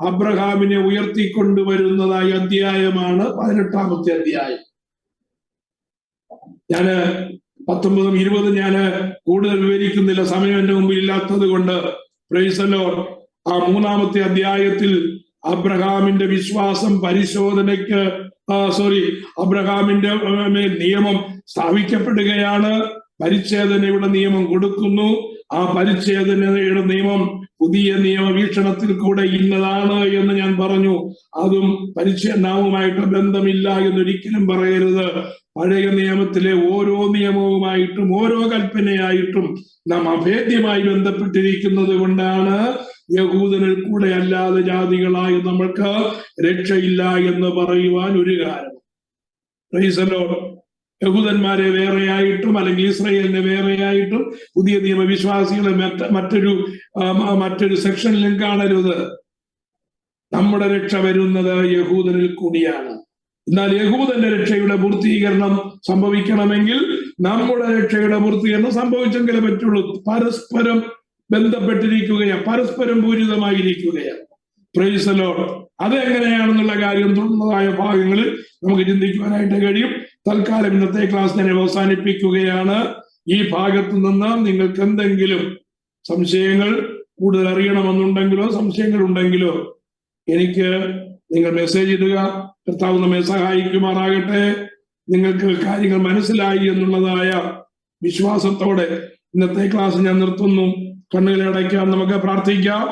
അബ്രഹാമിനെ ഉയർത്തിക്കൊണ്ടുവരുന്നതായ അധ്യായമാണ് 18-ാമത്തെ അധ്യായം. ഞാന് 19ഉം 20ഉം ഞാന് കൂടുതൽ വിവരിക്കുന്നില്ല, സമയം എന്റെ മുമ്പിൽ ഇല്ലാത്തത് കൊണ്ട്. Price the Lord. ആ 3-ാമത്തെ അധ്യായത്തിൽ അബ്രഹാമിന്റെ വിശ്വാസം പരിശോധനയ്ക്ക് അബ്രഹാമിന്റെ നിയമം സ്ഥാപിക്കപ്പെടുകയാണ്. പരിച്ഛേദനയുടെ നിയമം കൊടുക്കുന്നു. ആ പരിച്ഛേദനയുടെ നിയമം പുതിയ നിയമ വീക്ഷണത്തിൽ കൂടെ ഇന്നതാണ് എന്ന് ഞാൻ പറഞ്ഞു. അതും പരിച്ഛേദനവുമായിട്ട് ബന്ധമില്ല എന്നൊരിക്കലും പറയരുത്. പഴയ നിയമത്തിലെ ഓരോ നിയമവുമായിട്ടും ഓരോ കൽപ്പനയായിട്ടും നാം അഭേദ്യമായി ബന്ധപ്പെട്ടിരിക്കുന്നത് കൊണ്ടാണ് യഹൂദനിൽ കൂടെ അല്ലാതെ ജാതികളായി നമ്മൾക്ക് രക്ഷയില്ല എന്ന് പറയുവാൻ ഒരു കാരണം. Praise the Lord. യഹൂദന്മാരെ വേറെയായിട്ടും അല്ലെങ്കിൽ ഇസ്രായേലിനെ വേറെയായിട്ടും പുതിയ നിയമവിശ്വാസികളെ മറ്റൊരു സെക്ഷനിലും കാണരുത്. നമ്മുടെ രക്ഷ വരുന്നത് യഹൂദനിൽ കൂടിയാണ്. എന്നാൽ യഹൂദന്റെ രക്ഷയുടെ പൂർത്തീകരണം സംഭവിക്കണമെങ്കിൽ നമ്മുടെ രക്ഷയുടെ പൂർത്തീകരണം സംഭവിച്ചെങ്കിലേ പറ്റുള്ളൂ. പരസ്പരം ബന്ധപ്പെട്ടിരിക്കുകയാണ്, പരസ്പരം പൂരിതമായിരിക്കുകയാണ്. Praise the Lord. അതെങ്ങനെയാണെന്നുള്ള കാര്യം തുടർന്നതായ ഭാഗങ്ങളിൽ നമുക്ക് ചിന്തിക്കുവാനായിട്ട് കഴിയും. തൽക്കാലം ഇന്നത്തെ ക്ലാസ് ഞാൻ അവസാനിപ്പിക്കുകയാണ്. ഈ ഭാഗത്ത് നിന്ന് നിങ്ങൾക്ക് എന്തെങ്കിലും സംശയങ്ങൾ കൂടുതൽ അറിയണമെന്നുണ്ടെങ്കിലോ സംശയങ്ങൾ ഉണ്ടെങ്കിലോ എനിക്ക് നിങ്ങൾ മെസ്സേജ് ഇടുക. കർത്താവ് നമ്മെ സഹായിക്കുമാറാകട്ടെ. നിങ്ങൾക്ക് കാര്യങ്ങൾ മനസ്സിലായി എന്നുള്ളതായ വിശ്വാസത്തോടെ ഇന്നത്തെ ക്ലാസ് ഞാൻ നിർത്തുന്നു. കണ്ണുകളെ അടയ്ക്കാം, നമുക്ക് പ്രാർത്ഥിക്കാം.